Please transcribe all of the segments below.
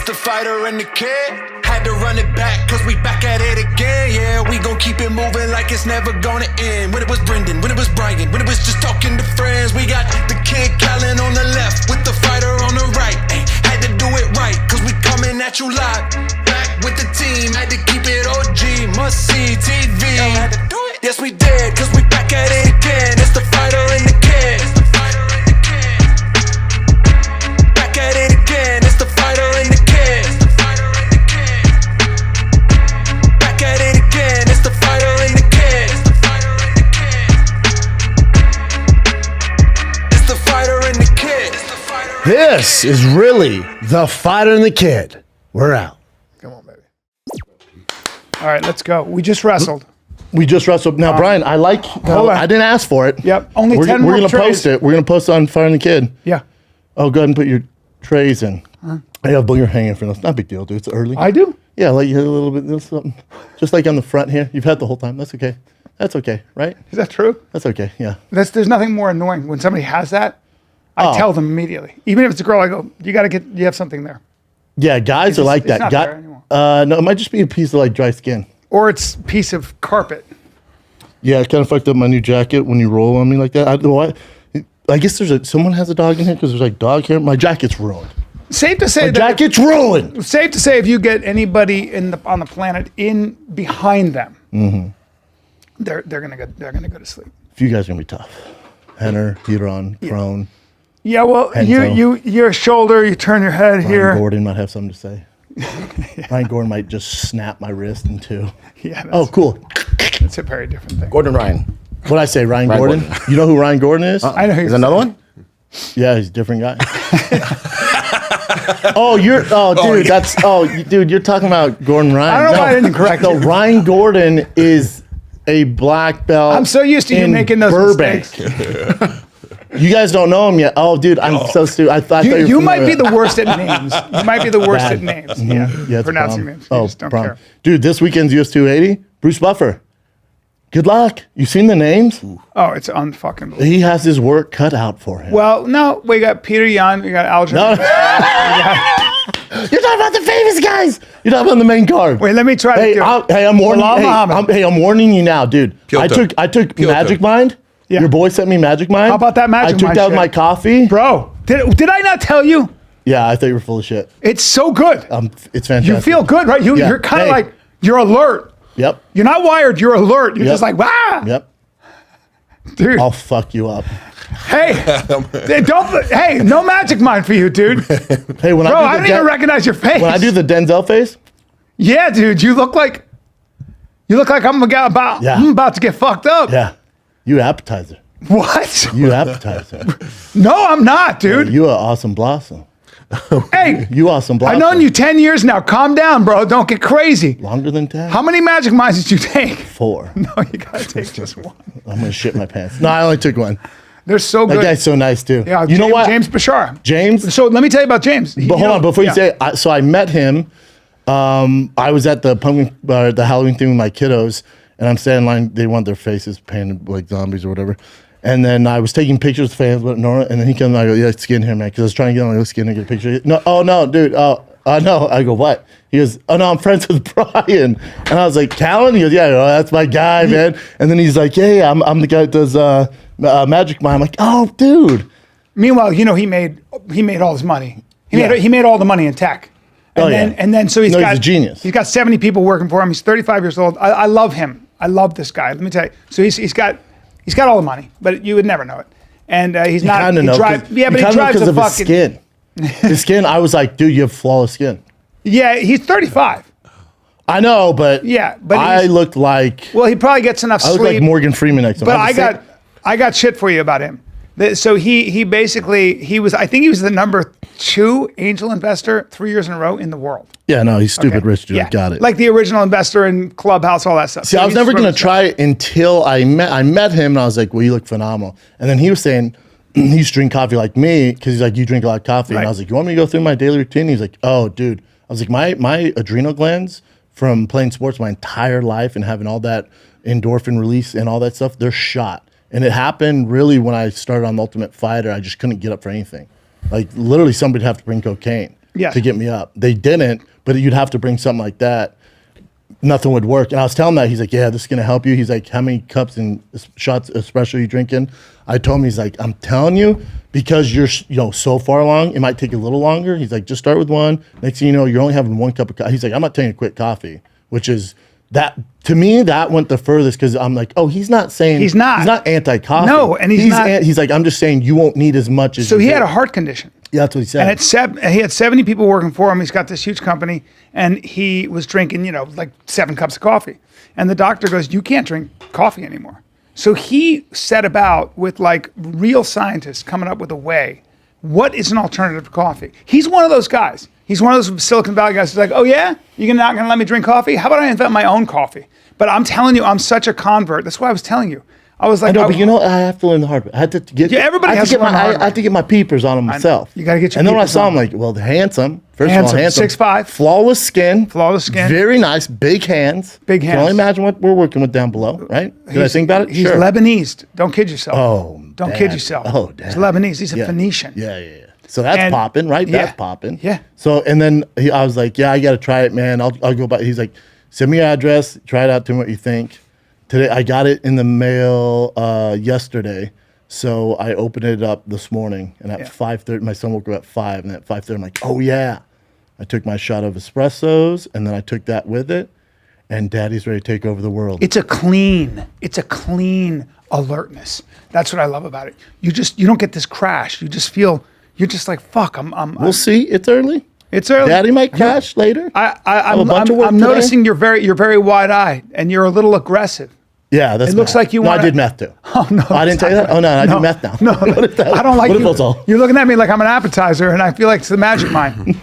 the fighter and the kid. Had to run it back, cause we back at it again. Yeah, we gon' keep it moving like it's never gonna end. When it was Brendan, when it was Bryan, when it was just talking to friends. We got the kid Callen on the left, with the fighter on the right. Ay, had to do it right, cause we coming at you live. Back with the team, had to keep it OG. Must see TV. Had to do it. Yes, we did, cause we back at it again. It's the fighter and the kid. Back at it again, it's the fighter and the kid. Back at it again, it's the fighter and the kid. It's the fighter and the kid. This is really the fighter and the kid. We're out. Come on, baby. All right, let's go. We just wrestled. We just wrestled. Now, Brian, I like. I didn't ask for it. Yep. Only 10 more We're gonna trays. post it. We're gonna post it on Fire and the Kid. Yeah. Oh, go ahead and put your trays in. I have a booger hanging from this. Not a big deal, dude. It's early. I do? Yeah, like you had a little bit of something. Just like on the front here. You've had the whole time. That's okay. That's okay, right? Is that true? That's okay. Yeah. There's nothing more annoying when somebody has that. I tell them immediately. Even if it's a girl, I go, you have something there. Yeah, guys are like it's that. not there anymore. No, it might just be a piece of like dry skin. Or it's a piece of carpet. Yeah, it kind of fucked up my new jacket when you roll on me like that. I guess someone has a dog in here because there's like dog hair. My jacket's ruined. Safe to say My jacket's ruined. Safe to say, if you get anybody on the planet in behind them, they're gonna go to sleep. If you guys are gonna be tough, Henner, Huron, prone. Yeah, well, Henzo. your shoulder, you turn your head here. Ryan Gordon might have something to say. Ryan Gordon might just snap my wrist in two. Yeah. Oh, cool. That's a very different thing. Gordon Ryan. What'd I say, Ryan Gordon? You know who Ryan Gordon is? I know who Is another one? Yeah, he's a different guy. Dude, you're talking about Gordon Ryan. I don't know why I didn't correct you. Ryan Gordon is a black belt. I'm so used to you making those Burbank. mistakes. You guys don't know him yet. Oh, dude, I'm so stupid. I thought You might be the worst at names. You might be the worst at names. Yeah, Yeah, pronouncing names. You just don't care. Dude, this weekend's US 280. Bruce Buffer. Good luck. You seen the names? Oh, it's unfucking believable. He has his work cut out for him. Well, no, we got Petr Yan, we got Aljamain. You're talking about the famous guys. You're talking about the main card. Wait, let me try to do it. I'm warning you. Muhammad. I'm warning you now, dude. Piotr. I took Piotr. Magic Mind. Yeah. Your boy sent me Magic Mind. How about that Magic I took Mind that with shit? my coffee. Bro, did I not tell you? Yeah, I thought you were full of shit. It's so good. It's fantastic. You feel good, right? Yeah. You're kind of Hey. like, you're alert. Yep. You're not wired, you're alert. You're Yep. just like, wow. Yep. Dude. I'll fuck you up. Hey, no Magic Mind for you, dude. Hey, when Bro, I I do didn't even recognize your face. when I do the Denzel face, yeah, dude, you look like I'm about to get fucked up. yeah, you appetizer. What? You appetizer. No, I'm not, dude. You an awesome blossom. Hey, You awesome blossom. I've known you 10 years now. Calm down, bro. Don't get crazy. Longer than 10? How many Magic Minds did you take? 4. No, you gotta take just one. I'm gonna shit my pants. No, I only took one. They're so That good. guy's so nice too. Yeah, you know what? James Bashar. James. So let me tell you about James. But hold on, before you say it, so I met him. I was at the the Halloween thing with my kiddos, and I'm standing in line. They want their faces painted like zombies or whatever. And then I was taking pictures of fans with Nora, and then he comes and I go, yeah, let's get in here, man, because I was trying to get on my skin and get a picture. No, oh no, dude. No. I go, what? He goes, oh no, I'm friends with Bryan. And I was like, Callen? He goes, yeah, that's my guy, man. And then he's like, yeah, I'm the guy that does Magic Mind. I'm like, oh, dude. Meanwhile, he made all his money. He made all the money in tech. And then so he's a genius. He's got 70 people working for him. He's 35 years old. I love him. I love this guy. Let me tell you. So he's got all the money, but you would never know it. And he's not. Kind of know. But he drives because a of fucking his skin. His skin. I was like, dude, you have flawless skin. Yeah, he's 35. I know, but I looked like. Well, he probably gets enough sleep. I look like Morgan Freeman next to him. But I got shit for you about him. So he basically was. I think he was the number 2 angel investor 3 years in a row in the world. Yeah, no, he's stupid rich, dude. Yeah. Got it. Like the original investor in Clubhouse, all that stuff. See, I was never gonna try it until I met him, and I was like, well, you look phenomenal. And then he was saying he used to drink coffee like me because he's like, you drink a lot of coffee, and I was like, you want me to go through my daily routine? He's like, oh, dude. I was like, my adrenal glands from playing sports my entire life and having all that endorphin release and all that stuff, they're shot. And it happened really when I started on The Ultimate Fighter. I just couldn't get up for anything. Like literally somebody'd have to bring cocaine. to get me up. They didn't, but you'd have to bring something like that. Nothing would work. And I was telling him that. He's like, yeah, this is going to help you. He's like, how many cups and shots espresso are you drinking? I told him, he's like, I'm telling you, because you're so far along, it might take a little longer. He's like, just start with one. Next thing you know, you're only having 1 cup of coffee. He's like, I'm not taking a quick coffee, which is that, to me, that went the furthest, because I'm like, oh, he's not saying, he's not anti-coffee. No, and he's not. He's like, I'm just saying you won't need as much as. So he had a heart condition. Yeah, that's what he said. And he had 70 people working for him. He's got this huge company, and he was drinking, like 7 cups of coffee. And the doctor goes, you can't drink coffee anymore. So he set about with like real scientists coming up with a way. What is an alternative to coffee? He's one of those guys. He's one of those Silicon Valley guys who's like, oh yeah, you're not going to let me drink coffee? How about I invent my own coffee? But I'm telling you, I'm such a convert. That's why I was telling you. I was like, I know, but I have to learn the hard way. I had to get. Yeah, everybody has to learn the hard way. I had to get my peepers on him myself. You got to get your. And then when I saw him, like, well, handsome. First of all, handsome. 6'5", flawless skin, very nice, big hands. Big hands. Can only imagine what we're working with down below, right? Did I think about it? He's Lebanese. Don't kid yourself. Oh, don't kid yourself. Oh, Dad. He's Lebanese. He's a Phoenician. Yeah. So that's popping, right? Yeah. That's popping. Yeah. So and then I was like, yeah, I got to try it, man. I'll go by. He's like, send me your address. Try it out. Tell me what you think. Today I got it in the mail yesterday, so I opened it up this morning. And at 5:30, my son woke up at 5, and at 5:30, I'm like, oh yeah. I took my shot of espressos, and then I took that with it, and Daddy's ready to take over the world. It's a clean alertness. That's what I love about it. You don't get this crash. You just feel you're just like fuck. We'll see. It's early. It's early. Daddy might crash later. I'm noticing you're very wide-eyed and you're a little aggressive. Yeah, that's. It looks like you want. I did meth too. Oh no! I didn't tell you that. Oh no, I do meth now. No, I don't like you. You're looking at me like I'm an appetizer, and I feel like it's the magic mind.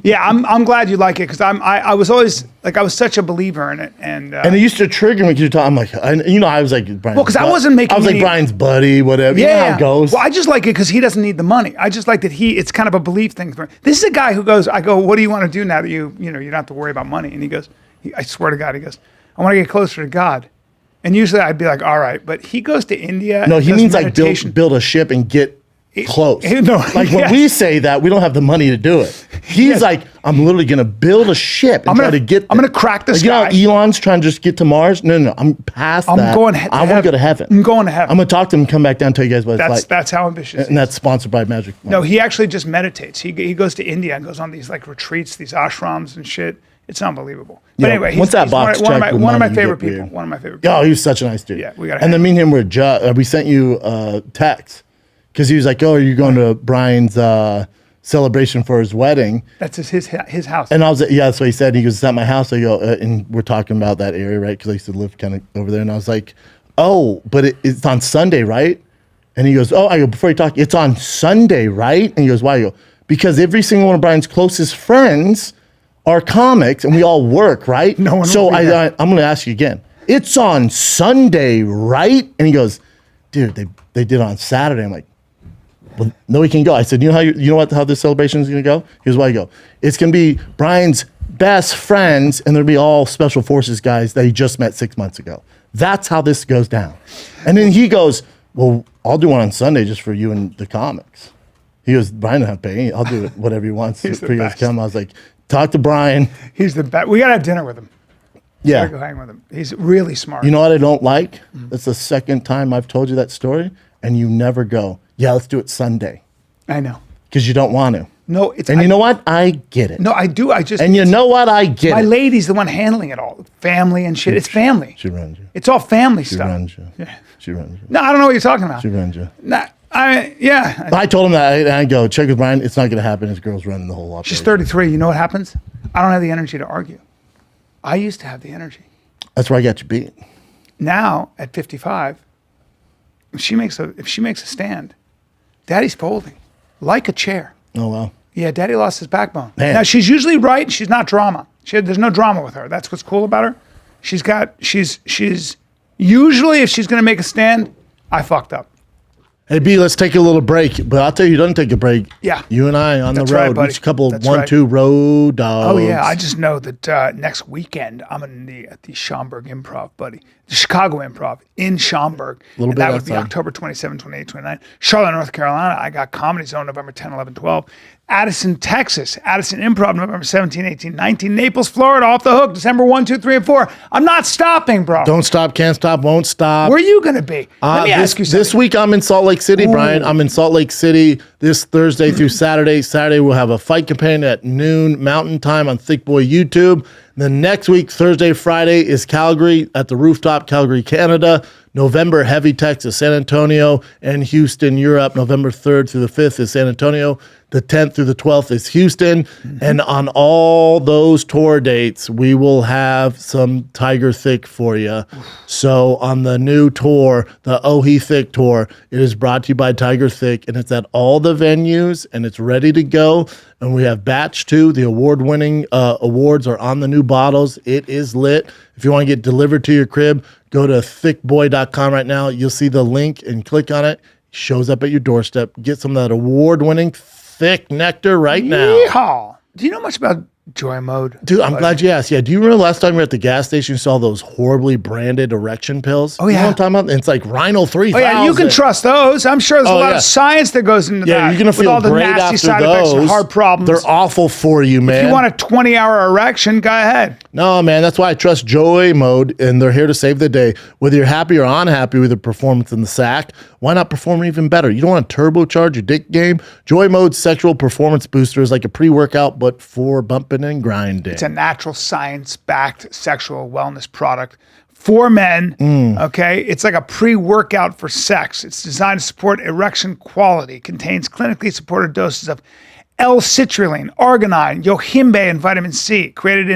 Yeah, I'm glad you like it, because I was always like, I was such a believer in it, and it used to trigger me because you're talking. I'm like, I was like, Brian. Well, because I wasn't making. I was like Brian's buddy, whatever. Yeah, you know how it goes. Well, I just like it because he doesn't need the money. I just like that it's kind of a belief thing for him. This is a guy who goes. I go, what do you want to do now that you don't have to worry about money? And he goes, I swear to God, he goes, I want to get closer to God. And usually I'd be like, all right, but he goes to India. No, he means meditation. Like build a ship and get close. When we say that, we don't have the money to do it. He's like, I'm literally going to build a ship and try to get there. I'm going to crack the sky. You know how Elon's trying to just get to Mars? No, I'm past that. I want to go to heaven. I'm going to heaven. I'm going to talk to him and come back down and tell you guys what it's like. That's how ambitious And that's sponsored by Magic. No, he actually just meditates. He goes to India and goes on these like retreats, these ashrams and shit. It's unbelievable. But anyway, he's one of my favorite people. One of my favorite people. Oh, he was such a nice dude. Yeah, we got. And then me and him were we sent you a text because he was like, "Oh, are you going to Brian's celebration for his wedding?" That's his house. And I was like, yeah, that's what he said. He goes, "It's at my house." I go, and we're talking about that area, right? Because I used to live kind of over there. And I was like, "Oh, but it's on Sunday, right?" And he goes, "Oh," I go, before you talk, "It's on Sunday, right?" And he goes, "Why?" I go, "Because every single one of Brian's closest friends are comics, and we all work, right?" No one. So I'm going to ask you again. It's on Sunday, right? And he goes, "Dude, they did it on Saturday." I'm like, "Well, no, we can go." I said, "You know how this celebration is going to go?" Here's why I go. It's going to be Brian's best friends, and there'll be all special forces guys that he just met 6 months ago. That's how this goes down. And then he goes, "Well, I'll do one on Sunday just for you and the comics." He goes, "Brian doesn't have to pay. I'll do it whatever he wants for you guys to come." I was like, talk to Brian. He's the best. We got to have dinner with him. Yeah. Go hang with him. He's really smart. You know what I don't like? That's the second time I've told you that story, and you never go, "Yeah, let's do it Sunday." I know. Because you don't want to. No, you know what? I get it. No, I do. And you know what? I get it. My lady's the one handling it all. Family and shit. It's family. She runs you. It's all family stuff. She runs you. Yeah. She runs you. No, I don't know what you're talking about. She runs you. Nah, I told him that. I go, check with Brian. It's not going to happen. His girl's running the whole operation. She's 33. You know what happens? I don't have the energy to argue. I used to have the energy. That's where I got you beat. Now, at 55, if she makes a stand, Daddy's folding like a chair. Oh, wow. Yeah, Daddy lost his backbone. Man. Now, she's usually right. And she's not drama. There's no drama with her. That's what's cool about her. She's usually, if she's going to make a stand, I fucked up. Hey, B, let's take a little break. But I'll tell you, don't take a break. Yeah. You and I on That's the road. Right, buddy. Each couple That's 1-2 road dogs. Oh, yeah. I just know that next weekend I'm at the Schaumburg Improv, buddy. the Chicago Improv in Schaumburg. Little And bit that would be outside. October 27, 28, 29. Charlotte, North Carolina, I got Comedy Zone November 10, 11, 12. Addison, Texas, Addison Improv November 17, 18, 19. Naples, Florida, Off the Hook, December 1, 2, 3, and 4. I'm not stopping, bro. Don't stop, can't stop, won't stop. Where are you going to be? Let me ask you something. This week I'm in Salt Lake City, Brian. I'm in Salt Lake City this Thursday through Saturday. Saturday we'll have a fight companion at noon Mountain Time on Thicccboy YouTube. Then next week, Thursday, Friday, is Calgary at the Rooftop, Calgary, Canada. November, Heavy, Texas, San Antonio, and Houston, Europe. November 3rd through the 5th is San Antonio. The 10th through the 12th is Houston. And on all those tour dates, we will have some Tiger Thick for you. So on the new tour, the Oh He Thick tour, it is brought to you by Tiger Thick, and it's at all the venues, and it's ready to go. And we have Batch 2. The award-winning awards are on the new bottles. It is lit. If you want to get delivered to your crib, go to thiccboy.com right now. You'll see the link and click on it. Shows up at your doorstep. Get some of that award-winning thick nectar right now. Yeehaw. Do you know much about Joy Mode? Dude, I'm glad you asked. Yeah, do you remember last time you were at the gas station, you saw those horribly branded erection pills? Oh, You know yeah. what I'm talking about? It's like Rhino 3000. Oh, yeah, you can trust those. I'm sure there's a lot yeah. of science that goes into Yeah, that. you're going to with feel all the great nasty after side those. effects and heart problems. They're awful for you, man. If you want a 20-hour erection, go ahead. No, man, that's why I trust Joy Mode, and they're here to save the day. Whether you're happy or unhappy with the performance in the sack, why not perform even better? You don't want to turbocharge your dick game? Joy Mode's sexual performance booster is like a pre-workout, but for bumping and grinding. It's a natural science-backed sexual wellness product for men, okay? It's like a pre-workout for sex. It's designed to support erection quality. Contains clinically supported doses of L-citrulline, arginine, yohimbe, and vitamin C. Created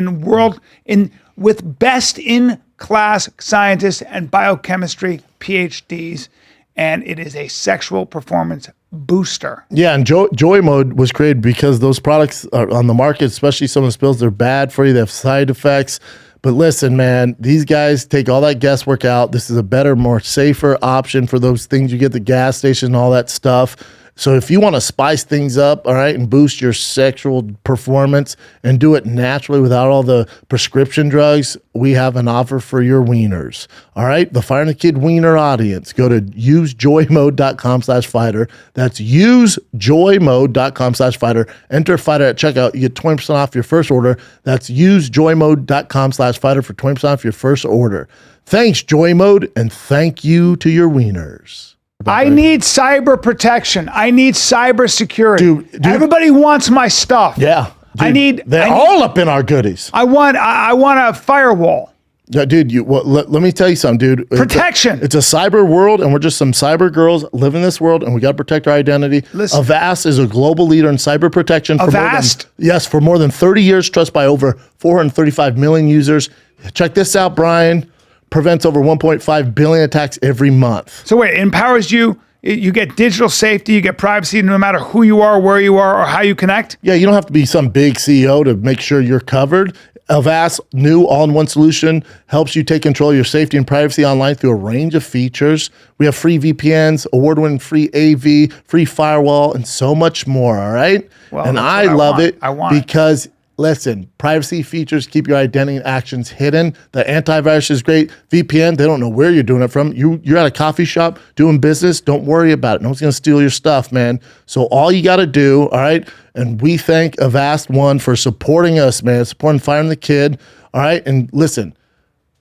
with best-in-class scientists and biochemistry PhDs. And it is a sexual performance booster. Yeah, and Joy Mode was created because those products are on the market, especially some of the pills, they're bad for you. They have side effects. But listen, man, these guys take all that guesswork out. This is a better, more safer option for those things you get at the gas station and all that stuff. So if you want to spice things up, all right, and boost your sexual performance and do it naturally without all the prescription drugs, we have an offer for your wieners. All right, the Fire and the Kid wiener audience, go to usejoymode.com/fighter. That's usejoymode.com/fighter. Enter fighter at checkout. You get 20% off your first order. That's usejoymode.com/fighter for 20% off your first order. Thanks, Joy Mode, and thank you to your wieners. I need cyber protection. I need cybersecurity. Dude. Everybody wants my stuff. Yeah. Dude, they're all up in our goodies. I want a firewall. Yeah, dude, let me tell you something, dude. Protection. It's a cyber world, and we're just some cyber girls living in this world, and we got to protect our identity. Listen. Avast is a global leader in cyber protection. Avast? For more than 30 years, trusted by over 435 million users. Check this out, Brian. Prevents over 1.5 billion attacks every month. So wait, it empowers you. You get digital safety. You get privacy no matter who you are, where you are, or how you connect. Yeah, you don't have to be some big CEO to make sure you're covered. Avast's new all-in-one solution helps you take control of your safety and privacy online through a range of features. We have free VPNs, award-winning free AV, free firewall, and so much more, all right? Well, and that's I what love it I want because, listen, privacy features keep your identity and actions hidden. The antivirus is great. VPN, they don't know where you're doing it from. You're at a coffee shop doing business. Don't worry about it. No one's going to steal your stuff, man. So all you got to do, all right, and we thank Avast One for supporting us, man, supporting Fire and the Kid, all right? And listen,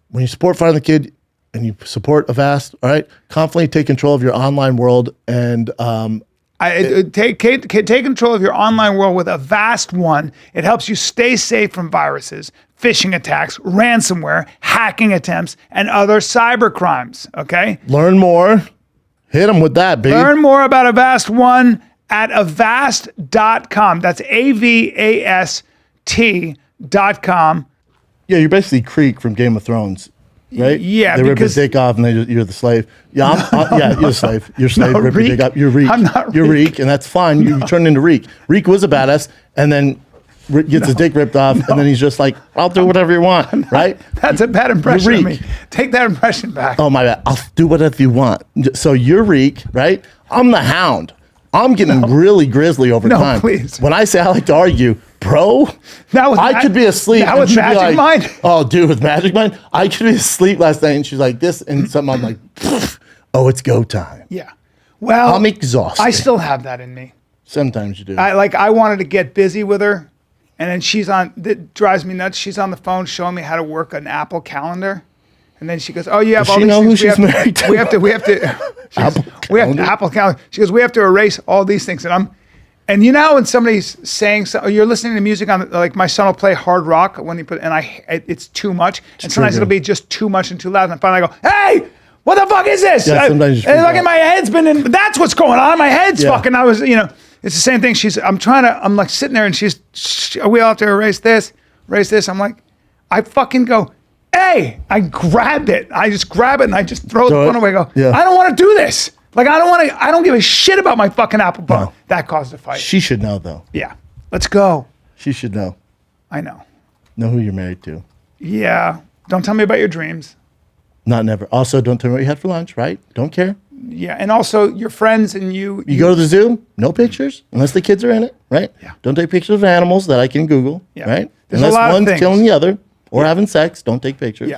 when you support Fire and the Kid and you support Avast, all right, confidently take control of your online world and Take control of your online world with Avast One. It helps you stay safe from viruses, phishing attacks, ransomware, hacking attempts, and other cyber crimes. Okay? learn more. Hit them with that, baby. Learn more about Avast One at avast.com. That's AVAST.com. Yeah, you're basically Creek from Game of Thrones, right? Yeah, they rip his because- dick off, and you're the slave. Yeah, yeah, you're a slave. You're a slave. No, rip your Reek. dick up. You're Reek. I'm not You're Reek. Reek, and that's fine. You turn into Reek. Reek was a badass, and then gets his dick ripped off, and then he's just like, "I'll do whatever you want," right? That's a bad impression of Reek. me. Take that impression back. Oh my bad. I'll do whatever you want. So you're Reek, right? I'm the Hound. I'm getting really grisly over No, time. please. When I say I like to argue, bro. I could be asleep. Now with she'd be Magic Mind? Oh, dude, with Magic Mind, I could be asleep last night, and she's like this, and something. I'm like, oh, it's go time. Yeah. Well, I'm exhausted. I still have that in me. Sometimes you do. I wanted to get busy with her, and then she's on. That drives me nuts. She's on the phone showing me how to work an Apple calendar, and then she goes, "Oh, you have all she these know things who she's married to? We have to. We have to. Apple calendar. She goes, we have to erase all these things, and you know when somebody's saying so, you're listening to music on like my son will play hard rock when he put, and it's too much, and sometimes it'll be just too much and too loud, and finally I go, hey. What the fuck is this? Yeah, sometimes you and look at my head's been in. That's what's going on. My head's fucking. I was, it's the same thing. I'm like sitting there, and we all have to erase this. I'm like, I fucking go, hey, I grabbed it. I just grab it and I just throw the phone away. I don't want to do this. Like I don't give a shit about my fucking Apple phone. No. That caused a fight. She should know though. Yeah, let's go. She should know. I know. Know who you're married to. Yeah. Don't tell me about your dreams. Not never. Also, don't tell me what you had for lunch, right? Don't care. Yeah, and also your friends and you. You go to the zoo, no pictures, unless the kids are in it, right? Yeah. Don't take pictures of animals that I can Google, right? There's unless a lot one's of things. killing the other or having sex, don't take pictures.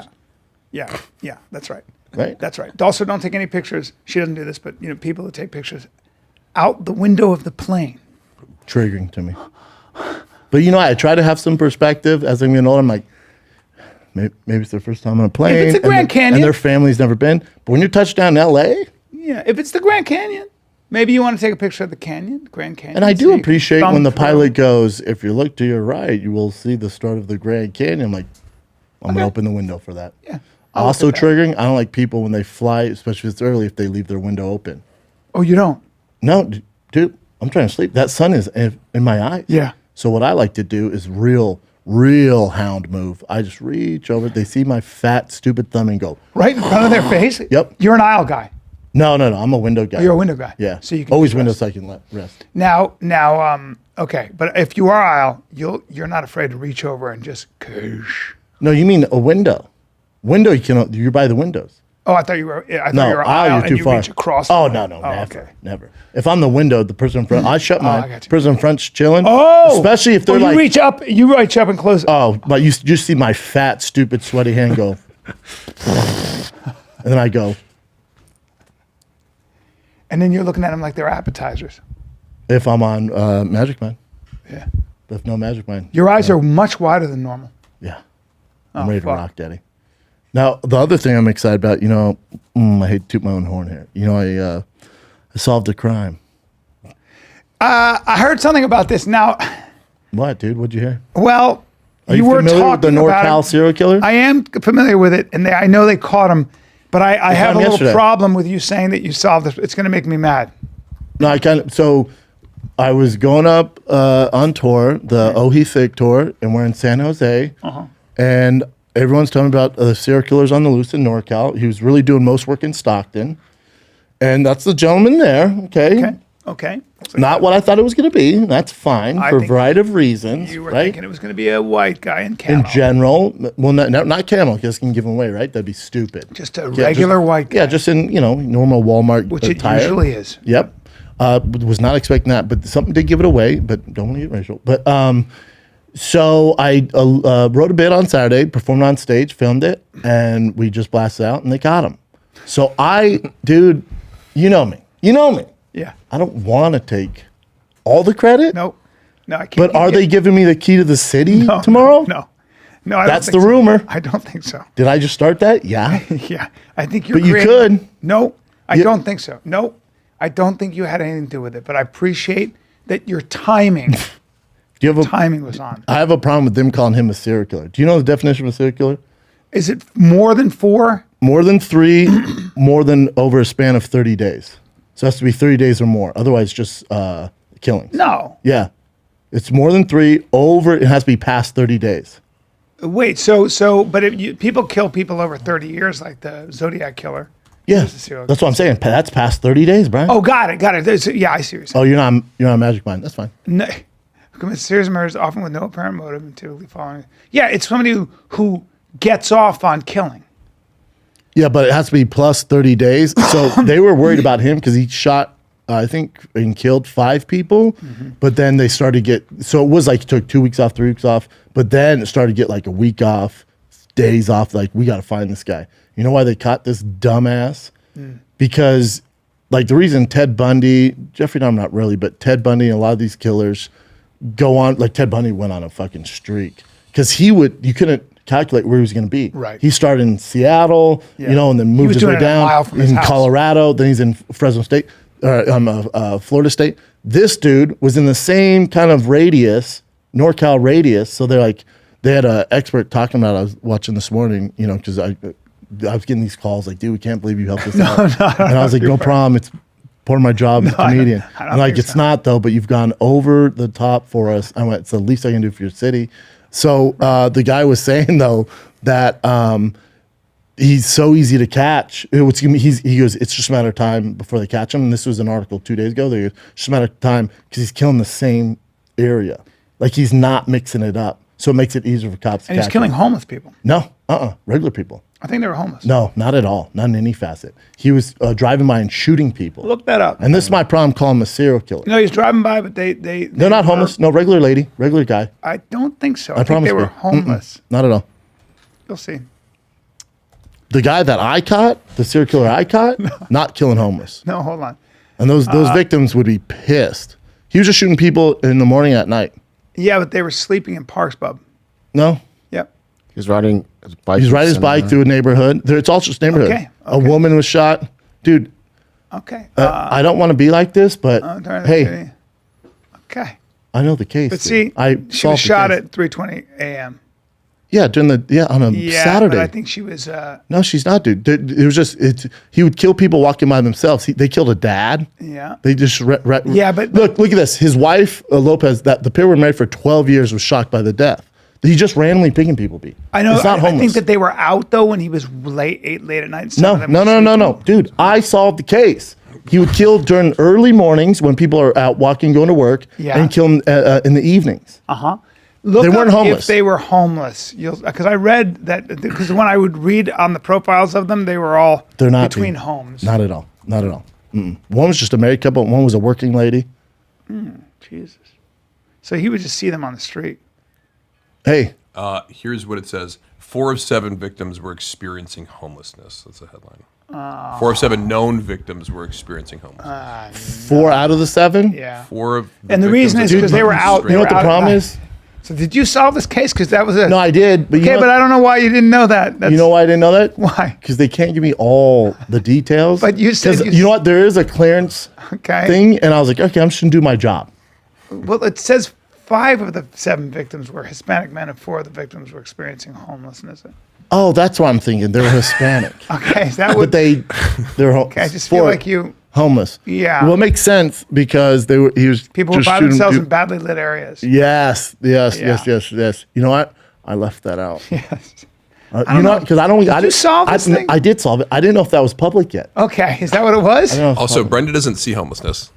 Yeah, that's right. Right? That's right. Also, don't take any pictures. She doesn't do this, but people that take pictures out the window of the plane. Triggering to me. But I try to have some perspective as I'm getting older. I'm like, maybe it's their first time on a plane. If it's the Grand Canyon. And their family's never been. But when you touch down in L.A. Yeah, if it's the Grand Canyon, maybe you want to take a picture of the canyon, Grand Canyon. And I do appreciate when the pilot goes, if you look to your right, you will see the start of the Grand Canyon. I'm like, I'm going to open the window for that. Yeah. Also triggering, I don't like people when they fly, especially if it's early, if they leave their window open. Oh, you don't? No, dude, I'm trying to sleep. That sun is in my eyes. Yeah. So what I like to do is real hound move. I just reach over. They see my fat, stupid thumb and go. Right in front of their face? Yep. You're an aisle guy. No. I'm a window guy. Oh, you're a window guy. Yeah. So you can always window so I can rest. Now, okay. But if you are aisle, you're not afraid to reach over and just koosh. No, you mean a window. Window, you're by the windows. Oh, I thought you were. I thought No, you were aisle you're too and far. reach across. Oh no, never, okay. never. If I'm the window, the person in front, I shut I mine. got you. Person in front's chilling. Oh, especially if they're you like, reach up and close. oh, but you just see my fat, stupid, sweaty hand go, and then I go. And then you're looking at them like they're appetizers. If I'm on Magic Mind, Yeah. but if no Magic Mind, Your eyes are much wider than normal. yeah, I'm ready to fuck. rock, Daddy. Now the other thing I'm excited about, I hate to toot my own horn here. I solved a crime. I heard something about this. Now, What, dude? What'd you hear? well, Are you were familiar with the talking about NorCal it. serial killer? I am familiar with it, and I know they caught him. But I have a him little yesterday. problem with you saying that you solved this. It's going to make me mad. No, so I was going up on tour, the Thick tour, and we're in San Jose. And everyone's telling me about the serial killers on the loose in NorCal. He was really doing most work in Stockton. And that's the gentleman there, Okay. Not what I thought it was going to be. That's fine for a think variety of reasons, You were right? thinking it was going to be a white guy in camo. In general, well, not camel, because can give him away, right? That'd be stupid. Just a regular white guy. Yeah, just in, normal Walmart Which it attire. usually is. Yep. Was not expecting that, but something did give it away, but don't want to get racial. But so I wrote a bit on Saturday, performed on stage, filmed it, and we just blasted out, and they got him. So dude, you know me. Yeah. I don't want to take all the credit. No, I can't. But are they giving me the key to the city tomorrow? No. I don't That's think the so. rumor. I don't think so. Did I just start that? Yeah. Yeah. I think you're But you could. No, I don't think so. No, I don't think you had anything to do with it. But I appreciate that your timing Do you have timing was on. I have a problem with them calling him a serial killer. Do you know the definition of a serial killer? Is it more than 4? More than 3, more than over a span of 30 days. So it has to be 30 days or more. Otherwise, just killings. No. Yeah. It's more than 3, it has to be past 30 days. Wait, but if people kill people over 30 years, like the Zodiac killer. Yeah. He's a serial That's what I'm saying. That's past 30 days, Brian. Oh, got it. Yeah, I see what you're saying. Oh, you're not a Magic Mind. That's fine. No, commits serious murders often with no apparent motive and typically following. Yeah, it's somebody who gets off on killing. Yeah, but it has to be plus 30 days. So they were worried about him because he shot I think, and killed 5 people. But then they started to get, so it was like it took 2 weeks off, 3 weeks off. But then it started to get like a week off, days off. Like, we got to find this guy. You know why they caught this dumbass? Because like the reason Ted Bundy, Jeffrey Dahmer not really, but Ted Bundy and a lot of these killers go on, like Ted Bundy went on a fucking streak. Because you couldn't calculate where he was going to be. Right. He started in Seattle, you know, and then moved his way down in Colorado. Then he's in Fresno State, Florida State. This dude was in the same kind of radius, NorCal radius. So they had an expert talking about it. I was watching this morning, you know, because I was getting these calls like, dude, we can't believe you helped us out. And I was like, no problem. It's part of my job as a comedian. I'm like, it's not though, but you've gone over the top for us. I went, it's the least I can do for your city. So the guy was saying though that he's so easy to catch. He goes, it's just a matter of time before they catch him. And this was an article 2 days ago. It's just a matter of time because he's killing the same area. Like he's not mixing it up. So it makes it easier for cops to catch him. And he's killing homeless people. No, regular people. I think they were homeless. No, not at all. Not in any facet. He was driving by and shooting people. Look that up. And this is my problem calling him a serial killer. No, he's driving by, but they're not homeless. No, regular lady, regular guy. I don't think so. I think they were homeless. Not at all. You'll see. The guy that I caught, the serial killer I caught, not killing homeless. No, hold on. And those victims would be pissed. He was just shooting people in the morning at night. Yeah, but they were sleeping in parks, bub. No. Yep. He's riding his bike. He's riding his bike through a neighborhood. It's all just neighborhood. Okay. A woman was shot. Dude. Okay. I don't want to be like this, but hey. Okay. I know the case. But see, she was shot at 3:20 a.m. Yeah, on a Saturday. But I think she was. No, she's not, dude. It was just he would kill people walking by themselves. They killed a dad. Yeah. They just but look at this. His wife Lopez, that the pair were married for 12 years, was shocked by the death. He just randomly picking people beat. I know. It's not homeless. I think that they were out though when he was late at night. No, dude. I solved the case. He would kill during early mornings when people are out walking, going to work, and kill them in the evenings. Look, they weren't homeless. If they were homeless, because I read that because when I would read on the profiles of them, they were all between homes. Not at all. One was just a married couple. One was a working lady. Jesus. So he would just see them on the street. Hey. Here's what it says. 4 of 7 victims were experiencing homelessness. That's a headline. 4 of 7 known victims were experiencing homelessness. 4 out of the 7? Yeah. 4 of and the reason is because they were out. You know what the problem is? So did you solve this case? Because that was it. No, I did. But but I don't know why you didn't know that. You know why I didn't know that? Why? Because they can't give me all the details. But you said you know what? There is a clearance thing, and I was like, okay, I'm just gonna do my job. Well, it says 5 of the 7 victims were Hispanic men, and 4 of the victims were experiencing homelessness. Oh, that's what I'm thinking. They were Hispanic. Okay, that would. But they're okay, I just feel like you. Homeless. Yeah. Well, it makes sense because people were by themselves in badly lit areas. Yes. You know what? I left that out. Yes. You know, because I don't. Did you solve this thing? I did solve it. I didn't know if that was public yet. Okay, is that what it was? Also, Brenda doesn't see homelessness.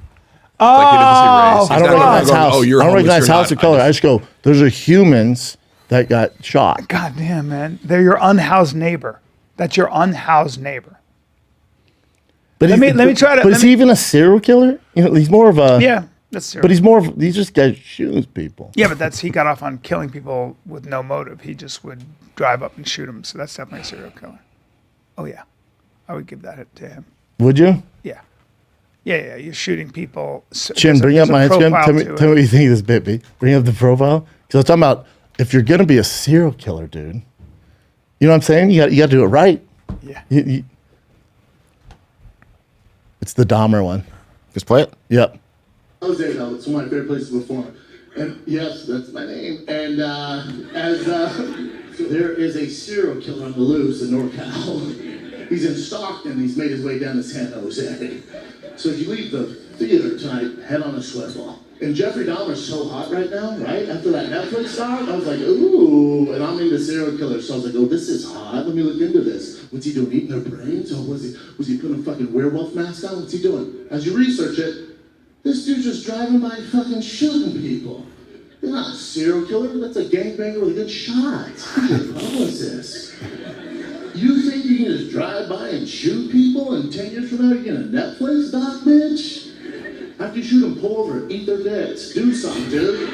Oh, like he doesn't see race. I don't recognize house. Oh, you're I don't homeless, recognize you're house or not. color. I just go. Those are humans that got shot. God damn, man! They're your unhoused neighbor. That's your unhoused neighbor. But let me try to. But is he even a serial killer? You know, he's more of a. Yeah, that's serial. But he's more of. He just guys shoots people. Yeah, but he got off on killing people with no motive. He just would drive up and shoot them. So that's definitely a serial killer. Oh yeah, I would give that to him. Would you? Yeah. Yeah. You're shooting people. Chin, bring up my Instagram. Tell me what you think of this bit, B. Bring up the profile. Because I'm talking about if you're gonna be a serial killer, dude. You know what I'm saying? You got to do it right. Yeah. It's the Dahmer one. Just play it? Yep. I was there though. It's one of my favorite places to perform. And yes, that's my name. And so there is a serial killer on the loose in NorCal. He's in Stockton. He's made his way down to San Jose. So if you leave the theater tonight, head on a swivel. And Jeffrey Dahmer's so hot right now, right? After that Netflix star, I was like, ooh, and I'm into serial killers. So I was like, oh, this is hot. Let me look into this. What's he doing? Eating their brains? Or was he putting a fucking werewolf mask on? What's he doing? As you research it, this dude's just driving by fucking shooting people. They're not a serial killer. That's a gangbanger with a good shot. What the hell is this? You think you can just drive by and shoot people and 10 years from now you're getting a Netflix doc, bitch? After you shoot them, pull over, eat their dicks. Do something, dude.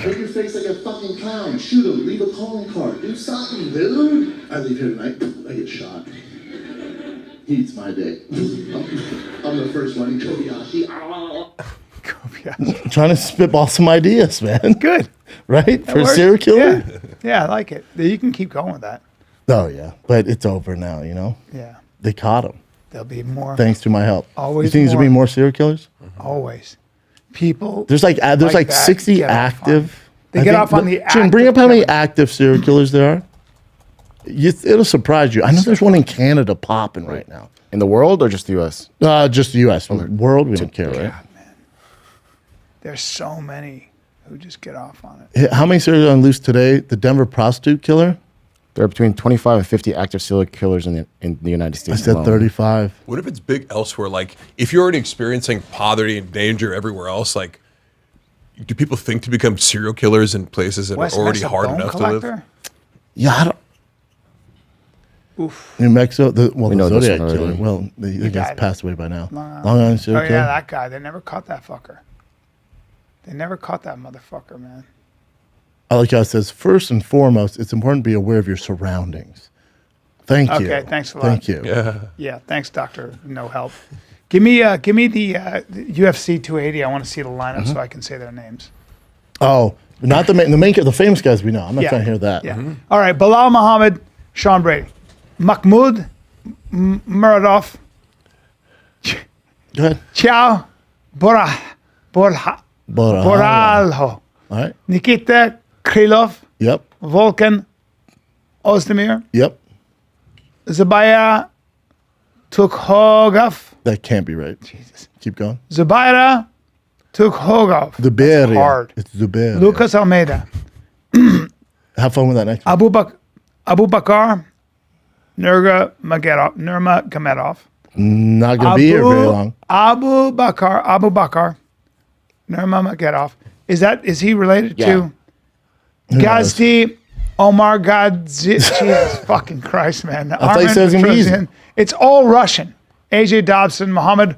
Make your face like a fucking clown. Shoot them, leave a calling card. Do something, dude. I leave here tonight, I get shot. He eats my dick. I'm the first one. Kobayashi. Trying to spitball some ideas, man. Good. Right? For a works. serial killer? Yeah. Yeah, I like it. You can keep going with that. Oh, yeah. But it's over now, you know? Yeah. They caught him. There'll be more. Thanks to my help. Always You think there's going to be more serial killers? Always. People. There's like that 60 get off on- active. They I get think- off on the Jim, bring up active how many killing. active serial killers there are. It'll surprise you. I know there's one in Canada popping right now. In the world or just the U.S.? Just the U.S. World, we don't care, right? God, man. There's so many who just get off on it. How many serial killers on loose today? The Denver prostitute killer? There are between 25 and 50 active serial killers in the United I States. said alone. 35. What if it's big elsewhere? Like, if you're already experiencing poverty and danger everywhere else, like, do people think to become serial killers in places that West are already Mexico hard bone enough to live? collector? Yeah, I don't. Oof. New Mexico, the know this Zodiac one already. killer. Well, the guy's died. passed away by now. Long Long Island Oh, serial yeah, killer. that guy. They never caught that fucker. They never caught that motherfucker, man. I like how it says, first and foremost, it's important to be aware of your surroundings. Thank you. Okay, thanks a lot. Thank you. Yeah, thanks, Doctor. No help. Give me the UFC 280. I want to see the lineup so I can say their names. Oh, not the famous guys we know. I'm not trying to hear that. Yeah. All right. Bilal Muhammad, Sean Brady, Mahmoud Muradov, Go ahead. Ciao Boralho, All right. Nikita Krylov, Yep. Volkan Ozdemir, Yep. Zabaya Tukhogov, That can't be right. Jesus, Keep going. Zubaira Tukhogov, Zubair. hard. It's Zubair. Lucas Almeida, Have fun with that next one. Abu Bakar, Nurma Gamedov, Not going to be here very long. Abu Bakar, Nurma Magedov. Is he related Yeah. to Gazdi Omar Gadzi? Jesus fucking Christ, man. thought you said it was gonna be easy. It's all Russian. AJ Dobson, Mohammed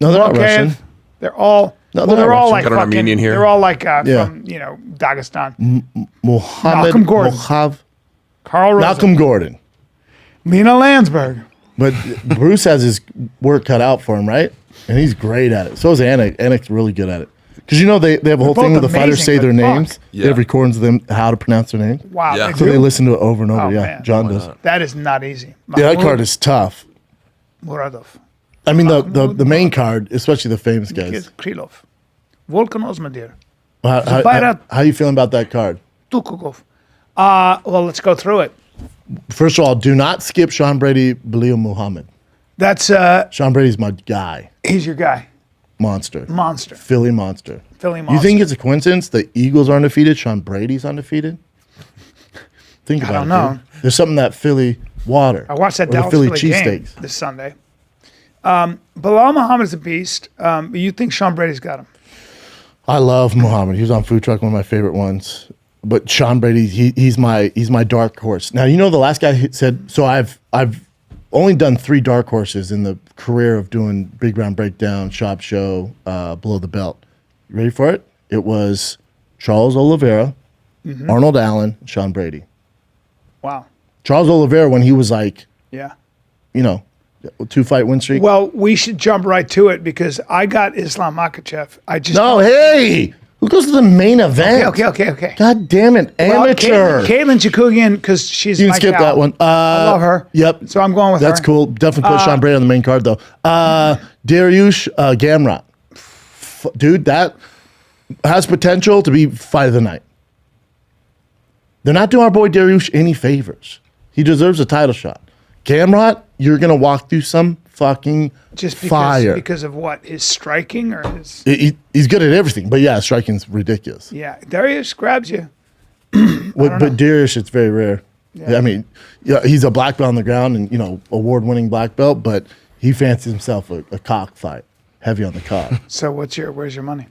No, they're not Makhachev. Russian. They're all. No, well, they're they're not all Russian. like Got an fucking. Armenian here. They're all like Yeah. from Dagestan. Mohammed Malcolm Gordon. Malcolm Carl Rosen, Gordon. Lena Landsberg. But Bruce has his work cut out for him, right? And he's great at it. So is Anik. Anik's really good at it. Because you know they have a whole They're thing where both the fighters say amazing, their but fuck. names. Yeah. They have recordings of them how to pronounce their names. Wow. Yeah. They So they do? listen to it over and over. Oh, yeah, man. John does. That is not easy. Yeah, that card is tough. Muradov. I mean, the main card, especially the famous guys. Krylov. Volkan Ozdemir. How you feeling about that card? Tukhogov. Well, let's go through it. First of all, do not skip Sean Brady, Belal Muhammad. That's Sean Brady's my guy. he's your guy. Monster. Monster. Philly monster. Philly You monster. think it's a coincidence the Eagles are undefeated, Sean Brady's undefeated? Think about don't it. know. Dude. There's something in that Philly water. I watched that or Dallas the Philly Philly game cheesesteaks. this Sunday. Bilal Muhammad's a beast. You think Sean Brady's got him? I love Muhammad. He was on Food Truck, one of my favorite ones. But Sean Brady, he's my dark horse. Now you know the last guy said. So I've only done 3 dark horses in the career of doing Big Round Breakdown, Shop Show, Below the Belt. You ready for it? It was Charles Oliveira, Arnold Allen, Sean Brady. Wow. Charles Oliveira when he was like, Yeah. 2-fight win streak. Well, we should jump right to it because I got Islam Makhachev. I just No, hey, who goes to the main event? Okay. God damn it, Well, amateur. Caitlin Chikugian because she's You can my skip gal. that one. I love her. Yep. So I'm going with That's her. cool. Definitely put Sean Brady on the main card, though. Dariush Gamrot. Dude, that has potential to be fight of the night. They're not doing our boy Dariush any favors. He deserves a title shot. Gamrot, you're going to walk through some fucking Just because, fire. because of what? His striking or his. He's good at everything, but yeah, striking's ridiculous. Yeah. Darius grabs you. But Dariush, it's very rare. Yeah. I mean, yeah, he's a black belt on the ground and, award-winning black belt, but he fancies himself a cockfight, heavy on the cock. So where's your money?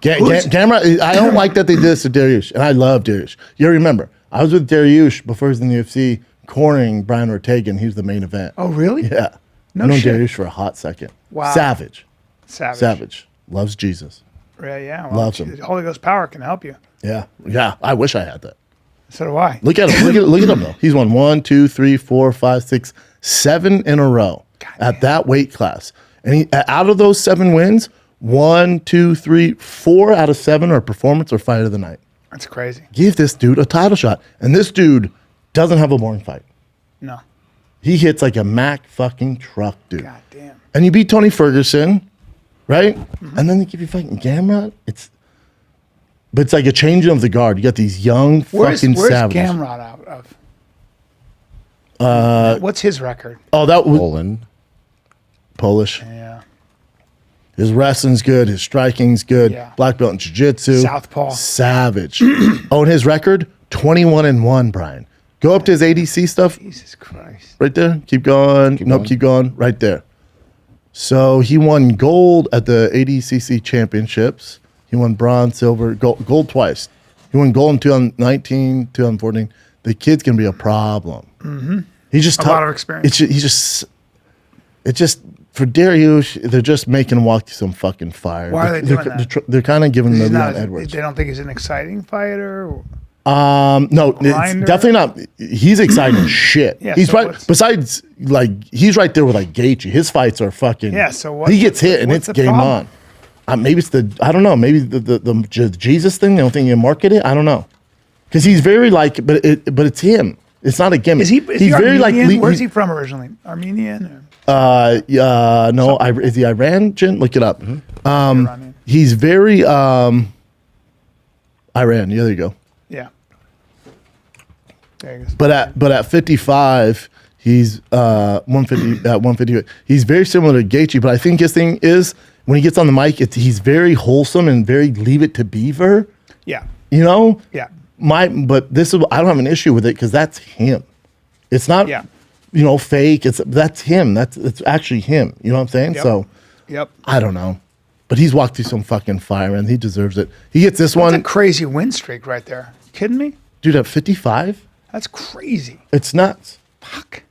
Gamrot, I don't like that they did this to Dariush, and I love Dariush. You remember, I was with Dariush before he was in the UFC, cornering Brian Ortega, and he was the main event. Oh, really? Yeah. No I know shit. Dariush for a hot second. Wow. Savage. Loves Jesus. Yeah. Well, Loves him. the Holy Ghost power can help you. Yeah. Yeah. I wish I had that. So do I. Look at him. Look at him though. He's won 1, 2, 3, 4, 5, 6, 7 in a row at that weight class. And he, out of those 7 wins, 1, 2, 3, 4 out of 7 are performance or fight of the night. That's crazy. Give this dude a title shot. And this dude doesn't have a boring fight. No. He hits like a Mack fucking truck, dude. God damn. And you beat Tony Ferguson, right? And then they give you fucking Gamrot. But it's like a changing of the guard. You got these young fucking where's savages. Gamrot out of? What's his record? Oh, that was Poland. Polish. Yeah. His wrestling's good. His striking's good. Yeah. Black belt in jiu-jitsu. Southpaw. Savage. Oh, and his record, 21-1, Brian. Go up to his ADC stuff. Jesus Christ. Right there. Keep going. Keep going. Right there. So he won gold at the ADCC championships. He won bronze, silver, gold twice. He won gold in 2019, 2014. The kid's going to be a problem. Mm-hmm. He's just a lot of experience. It's just for Dariush, they're just making him walk through some fucking fire. Why are they doing that? They're kind of giving him the Leon They Edwards. don't think he's an exciting fighter? No, it's Grinder? definitely not. He's exciting as shit. Yeah, he's so right. what's- Besides, like, he's right there with like Gaethje. His fights are fucking. Yeah, so what- He gets hit and what's it's the game problem? on. Maybe it's I don't know. Maybe the Jesus thing. They don't think you market it. I don't know. Because he's very like, but it's him. It's not a gimmick. Is he he's very like? Armenian? Where's he from originally? Armenian? No. Is he Iran? Look it up. Iranian. He's very Iran. Yeah, there you go. Yeah. There he goes. But at 55, he's 150 at 150. He's very similar to Gaethje, but I think his thing is when he gets on the mic, he's very wholesome and very leave it to Beaver. Yeah. You know? Yeah. But this is I don't have an issue with it because that's him. It's not Yeah. fake. That's him. It's actually him. You know what I'm saying? Yep. So Yep. I don't know. But he's walked through some fucking fire and he deserves it. He gets this That's one. a crazy win streak right there. Kidding me? Dude, at 55? That's crazy. It's nuts. Fuck.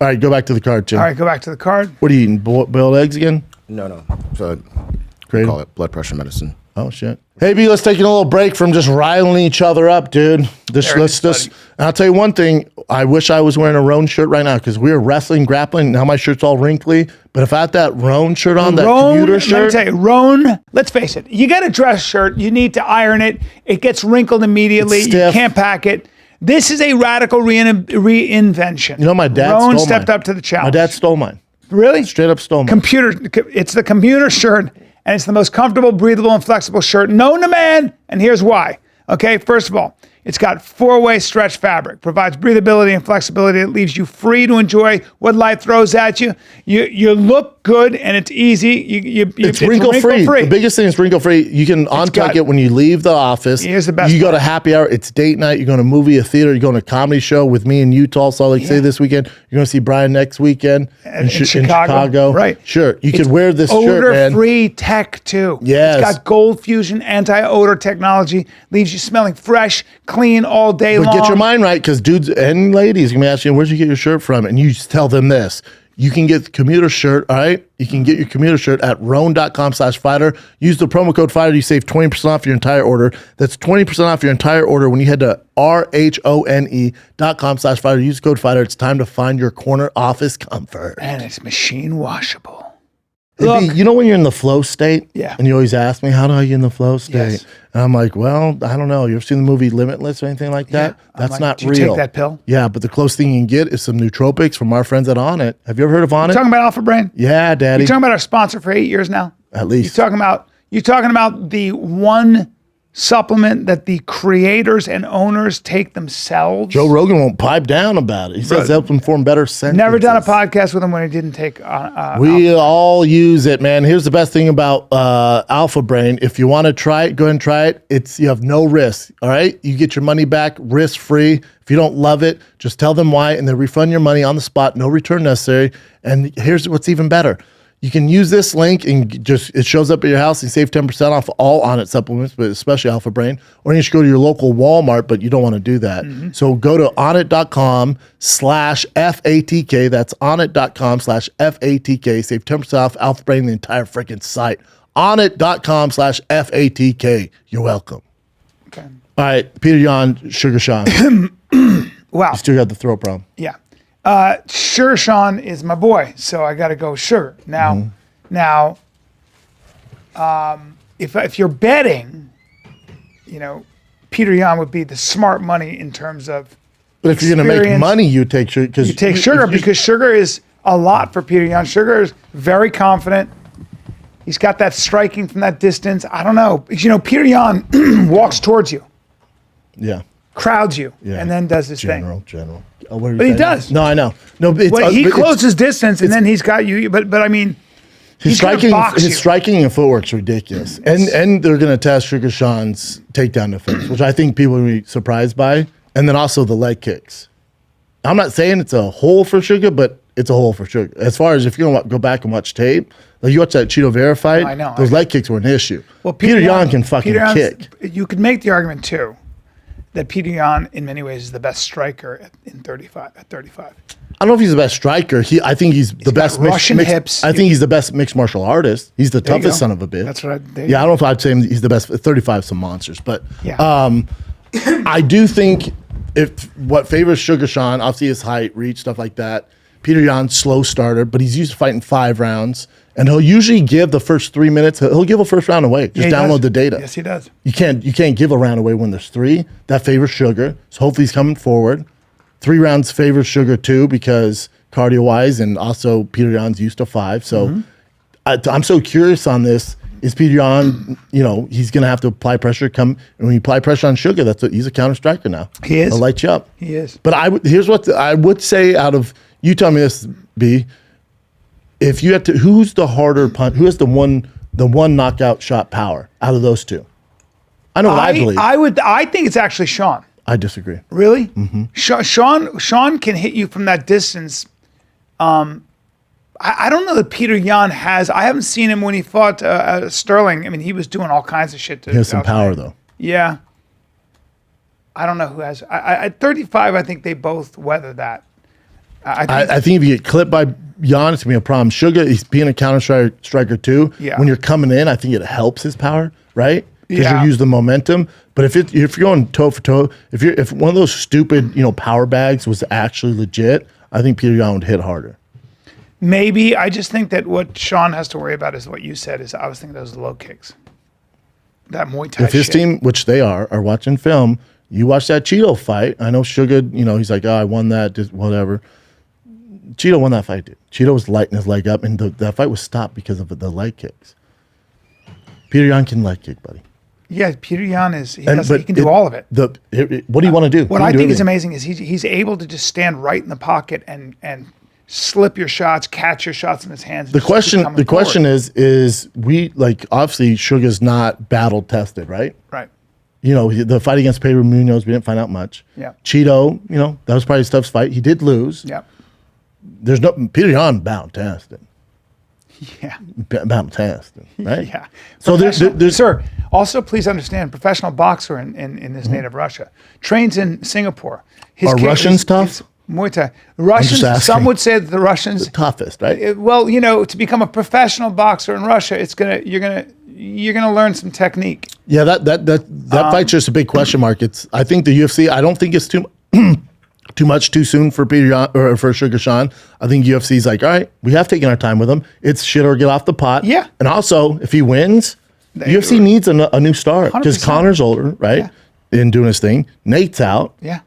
All right, go back to the card, Jim. All right, go back to the card. What are you eating? Boiled eggs again? No. So Great. call it blood pressure medicine. Oh shit. Hey B, let's take a little break from just riling each other up, dude. There it is, buddy. And I'll tell you one thing. I wish I was wearing a Roan shirt right now because we were wrestling, grappling. Now my shirt's all wrinkly. But if I had that Roan shirt on, that commuter Let me shirt, tell you, Roan, let's face it, you got a dress shirt, you need to iron it. It gets wrinkled immediately. It's You stiff. can't pack it. This is a radical reinvention. you know my dad Roan stole stepped mine. up to the challenge. My dad stole mine. Really? Straight up stole mine. It's the commuter shirt, and it's the most comfortable, breathable, and flexible shirt known to man. And here's why. Okay, first of all, it's got 4-way stretch fabric, provides breathability and flexibility. It leaves you free to enjoy what life throws at you. You look good, and it's easy. It's wrinkle free. The biggest thing is wrinkle free. You can untuck got- it when you leave the office. Here's the best You go part. to happy hour. It's date night. You're going to a movie, a theater. You're going to a comedy show with me in Utah, Salt Lake City this weekend. You're going to see Brian next weekend in Chicago. Right. Sure. You could wear this shirt, man. Odor-free tech, too. Yes. It's got gold fusion anti-odor technology. Leaves you smelling fresh, clean all day But long. get your mind right, because dudes and ladies are going to be asking, where'd you get your shirt from? And you just tell them this. You can get the commuter shirt, all right? You can get your commuter shirt at roan.com/fighter. Use the promo code fighter. You save 20% off your entire order. That's 20% off your entire order when you head to RHONE.com/fighter. Use code fighter. It's time to find your corner office comfort. And it's machine washable. Hey, Look. B, you know when you're in the flow state? Yeah. And you always ask me, how do I get in the flow state? Yes. And I'm like, well, I don't know. You ever seen the movie Limitless or anything like that? Yeah. I'm That's like, not do you real. take that pill? Yeah, but the closest thing you can get is some nootropics from our friends at On It. Have you ever heard of On It? Talking about Alpha Brain? Yeah, Daddy. You talking about our sponsor for 8 years now? At least. You talking about the one supplement that the creators and owners take themselves? Joe Rogan won't pipe down about it. He says it helps him form better sentences. Never done a podcast with him when he didn't take. We all use it, man. Here's the best thing about Alpha Brain. If you want to try it, go ahead and try it. You have no risk, all right? You get your money back risk-free. If you don't love it, just tell them why, and they'll refund your money on the spot. No return necessary. And here's what's even better. You can use this link and just it shows up at your house and save 10% off all Onnit supplements, but especially Alpha Brain. Or you should go to your local Walmart, but you don't want to do that. So go to onnit.com/FATK. That's onnit.com/FATK. Save 10% off Alpha Brain, the entire freaking site. Onnit.com/FATK. You're welcome. Okay. All right, Petr Yan, Sugar Sean. Wow. You still got the throat problem. Yeah. Sugar Sean is my boy, so I got to go Sugar. Now, if you're betting, Petr Yan would be the smart money in terms of. But if you're going to make money, you take Sugar. You take Sugar because Sugar is a lot for Petr Yan. Sugar is very confident. He's got that striking from that distance. I don't know. Petr Yan walks towards you. Yeah. Crowds you, and then does his thing. General. But he does. No, I know. No, but he closes distance, and then he's got you. But I mean, his striking and footwork's ridiculous. And they're going to test Sugar Sean's takedown defense, which I think people will be surprised by. And then also the leg kicks. I'm not saying it's a hole for Sugar, but it's a hole for Sugar. As far as if you're going to go back and watch tape, like you watch that Cheeto Vera fight, I know. those leg kicks were an issue. Well, Petr Yan can fucking kick. You could make the argument too that Petr Yan, in many ways, is the best striker at 35. I don't know if he's the best striker. I think he's the best Russian hips. I think he's the best mixed martial artist. He's the toughest son of a bitch. That's right. Yeah, I don't know if I'd say he's the best. 35 some monsters, but yeah. I do think if what favors Sugar Sean, obviously his height, reach, stuff like that. Petr Yan, slow starter, but he's used to fighting 5 rounds, and he'll usually give the first 3 minutes. He'll give a first round away. Just download the data. Yes, he does. You can't give a round away when there's 3. That favors Sugar, so hopefully he's coming forward. 3 rounds favors Sugar too because cardio wise, and also Petr Yan's used to 5. So I'm so curious on this. Is Petr Yan, he's going to have to apply pressure. And when you apply pressure on Sugar, he's a counter striker now. He is. He'll light you up. He is. But here's what I would say out of, you tell me this, B. If you had to, who's the harder punch? Who has the one knockout shot power out of those two? I know what I believe. I think it's actually Sean. I disagree. Really? Mm-hmm. Sean can hit you from that distance. I don't know that Petr Yan has. I haven't seen him when he fought Sterling. I mean, he was doing all kinds of shit. He has some power, though. Yeah. I don't know who has. At 35, I think they both weather that. I think if you get clipped by Yan, it's going to be a problem. Sugar, he's being a counter striker, too. Yeah. When you're coming in, I think it helps his power, right? Because Yeah. you use the momentum. But if you're going toe for toe, if one of those stupid power bags was actually legit, I think Petr Yan would hit harder. Maybe. I just think that what Sean has to worry about is what you said. Is I was thinking those low kicks. That Muay Thai If his shit. team, which they are watching film, you watch that Cheeto fight. I know Sugar, he's like, I won that, just whatever. Cheeto won that fight, dude. Cheeto was lighting his leg up, and that fight was stopped because of the leg kicks. Petr Yan can leg kick, buddy. Yeah, Petr Yan he can do all of it. What do you want to do? What I think is amazing is he's able to just stand right in the pocket and slip your shots, catch your shots in his hands. The question is we obviously Sugar's not battle tested, right? Right. The fight against Pedro Munoz, we didn't find out much. Yeah. Cheeto, that was probably his toughest fight. He did lose. Yeah. There's no Petr Yan battle tested. Yeah. Battle tested, right? Yeah. So there's sir. Also, please understand, professional boxer in this native Russia trains in Singapore. Are Russians tough? Muay Thai. Russians. asking. Some would say that the Russians the toughest, right? to become a professional boxer in Russia, you're gonna learn some technique. Yeah, that fight's just a big question mark. I think the UFC. I don't think it's too much too soon for Petr Yan or for Sugar Sean. I think UFC's like, all right, we have taken our time with him. It's shit or get off the pot. Yeah. And also, if he wins, UFC needs a new star because 100%. Connor's older, right? Yeah. And doing his thing. Nate's out. Yeah.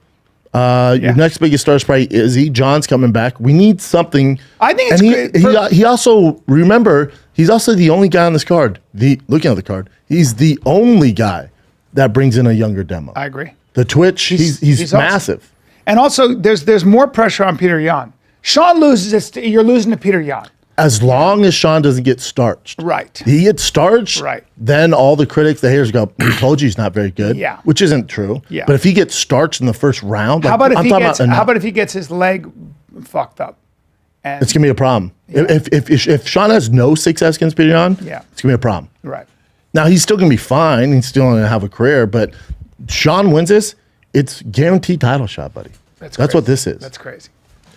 Your next biggest star is probably Izzy. John's coming back. We need something. I think it's great. He also, remember, he's also the only guy on this card. Looking at the card, he's the only guy that brings in a younger demo. I agree. The Twitch, he's massive. Awesome. And also, there's more pressure on Petr Yan. Sean loses, you're losing to Petr Yan. As long as Sean doesn't get starched. Right. He gets starched, right. Then all the critics, the haters go, we told you he's not very good. Yeah. Which isn't true. Yeah. But if he gets starched in the first round, how about if he gets his leg fucked up? And It's gonna be a problem. If Sean has no success against Petr Yan, Yeah. it's gonna be a problem. right. Now he's still gonna be fine. He's still gonna have a career, but Sean wins this, it's guaranteed title shot, buddy. That's crazy. what this is. That's crazy.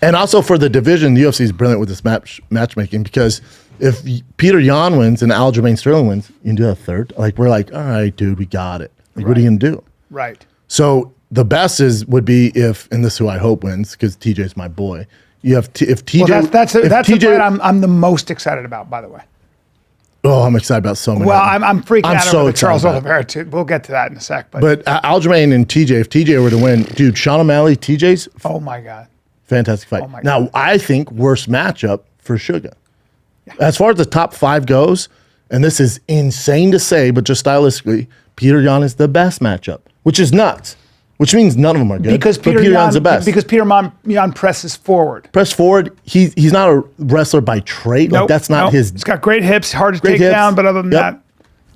And also for the division, the UFC is brilliant with this matchmaking because if Petr Yan wins and Aljamain Sterling wins, you can do a third. Like we're like, all right, dude, we got it. Like, what are you gonna do? Right. So the best would be if, and this is who I hope wins because TJ's my boy. You have if TJ. Well, that's the TJ, fight I'm the most excited about, by the way. Oh, I'm excited about so many. Well, I'm freaking out so over the excited Charles about it. Oliveira too. We'll get to that in a sec. But Aljamain and TJ, if TJ were to win, dude, Sean O'Malley, TJ's oh my God. fantastic fight. Oh my Now, God. I think worst matchup for Sugar. As far as the top 5 goes, and this is insane to say, but just stylistically, Petr Yan is the best matchup, which is nuts. Which means none of them are good. Because but Petr Yan's the best. Because Petr Yan presses forward. Press forward. He's not a wrestler by trait. Like Nope, that's not nope. his. He's got great hips, hard to Great take hips. down, but other than Yep.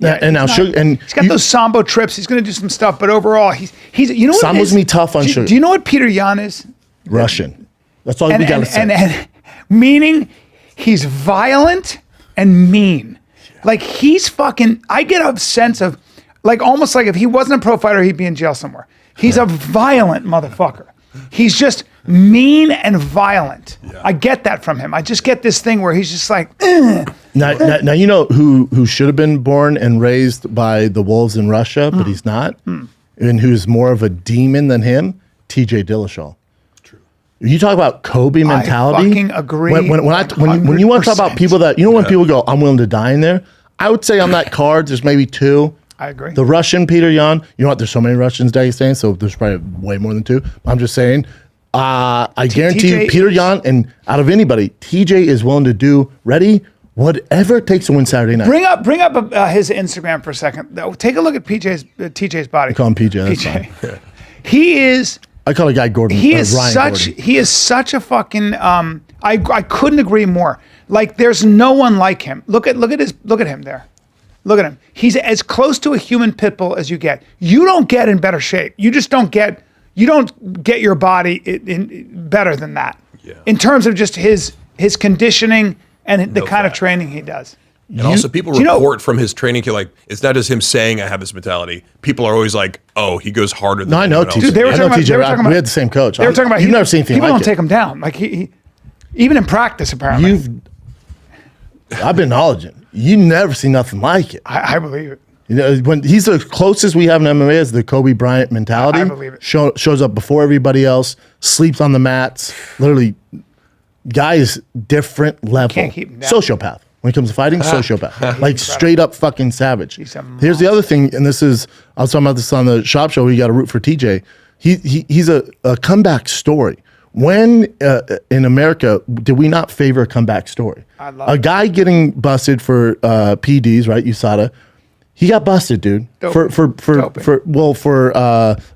that, And now he's Sugar, and he's got those sambo trips. He's going to do some stuff, but overall, he's you know what Sambo's it is? gonna be tough on Sugar. Do you know what Petr Yan is? Russian. That's all we gotta say. And meaning he's violent and mean. Like he's fucking. I get a sense of like almost like if he wasn't a pro fighter, he'd be in jail somewhere. He's a violent motherfucker. He's just mean and violent. I get that from him. I just get this thing where he's just like. Now you know who should have been born and raised by the wolves in Russia, but he's not, and who's more of a demon than him, TJ Dillishaw. True. You talk about Kobe mentality. fucking agree When you want to talk about 100%. people that when people go, I'm willing to die in there. I would say on that card, there's maybe 2. I agree. The Russian Petr Yan. You know what? There's so many Russians Dagestan, so there's probably way more than 2. I'm just saying. I guarantee you, TJ Petr Yan, and out of anybody, TJ is willing to do whatever it takes to win Saturday night. Bring up his Instagram for a second. Take a look at TJ's body. I call him PJ. That's fine. He is. I call a guy Gordon. He is Ryan such. Gordon. He is such a fucking. I couldn't agree more. Like there's no one like him. Look at him there. Look at him. He's as close to a human pit bull as you get. You don't get in better shape. You just don't get. You don't get your body in better than that. Yeah. In terms of just his conditioning and the kind of doubt. training he does. And also, people do you know- report from his training, like, it's not just him saying, I have this mentality. People are always like, oh, he goes harder than No, I know anyone else. TJ. Dude, they were I know talking about- TJ. they were talking about- We had the same coach. They were talking about. You've never seen anything people like don't it. take him down. Like he even in practice apparently. I've been knowledgeing. You never see nothing like it. I believe it. You know, when he's the closest we have in MMA is the Kobe Bryant mentality. I believe it. Shows up before everybody else, sleeps on the mats. Literally, guy is different level. Can't keep him down. Sociopath. When it comes to fighting, sociopath. Like straight up fucking savage. He's a Here's the other thing, and this is, I was talking about this on the Schaub show, we got to root for TJ. He's a comeback story. When in America did we not favor a comeback story? I love a it. guy getting busted for PDs, right? USADA. He got busted, dude. Doping. For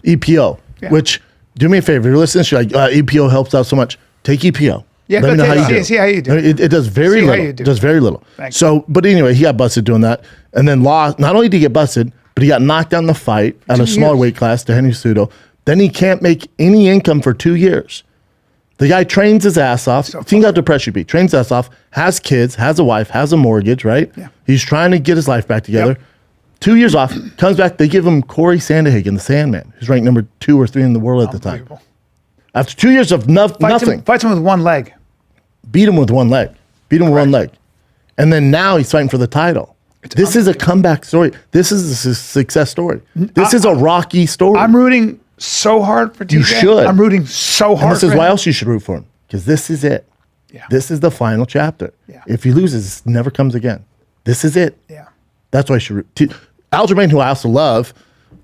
EPO. Yeah. Which, do me a favor, you're listening, you're like, EPO helps out so much. Take EPO. Yeah, Let me go know take how it. you do. See how you do. It does very See how little. you do. It does very little. Thank So, but anyway, he got busted doing that, and then lost. Not only did he get busted, but he got knocked down the fight at a 2 smaller years. weight class to Henry Cejudo. Then he can't make any income for 2 years. The guy trains his ass off. Think how depressed you'd be. Trains his ass off. Has kids. Has a wife. Has a mortgage. Right. Yeah. He's trying to get his life back together. Yep. 2 years off. Comes back. They give him Corey Sandhagen, the Sandman, who's ranked number 2 or 3 in the world at the time. Unbelievable. After 2 years of nothing, Fights him with one leg. beat him with one leg. And then now he's fighting for the title. This is a comeback story. This is a success story. This is a rocky story. I'm rooting so hard for TJ. You should. I'm rooting so and hard this is for why him. else you should root for him. Because this is it. Yeah. This is the final chapter. Yeah. If he loses, it never comes again. This is it. Yeah. That's why you should root. Aljamain, who I also love,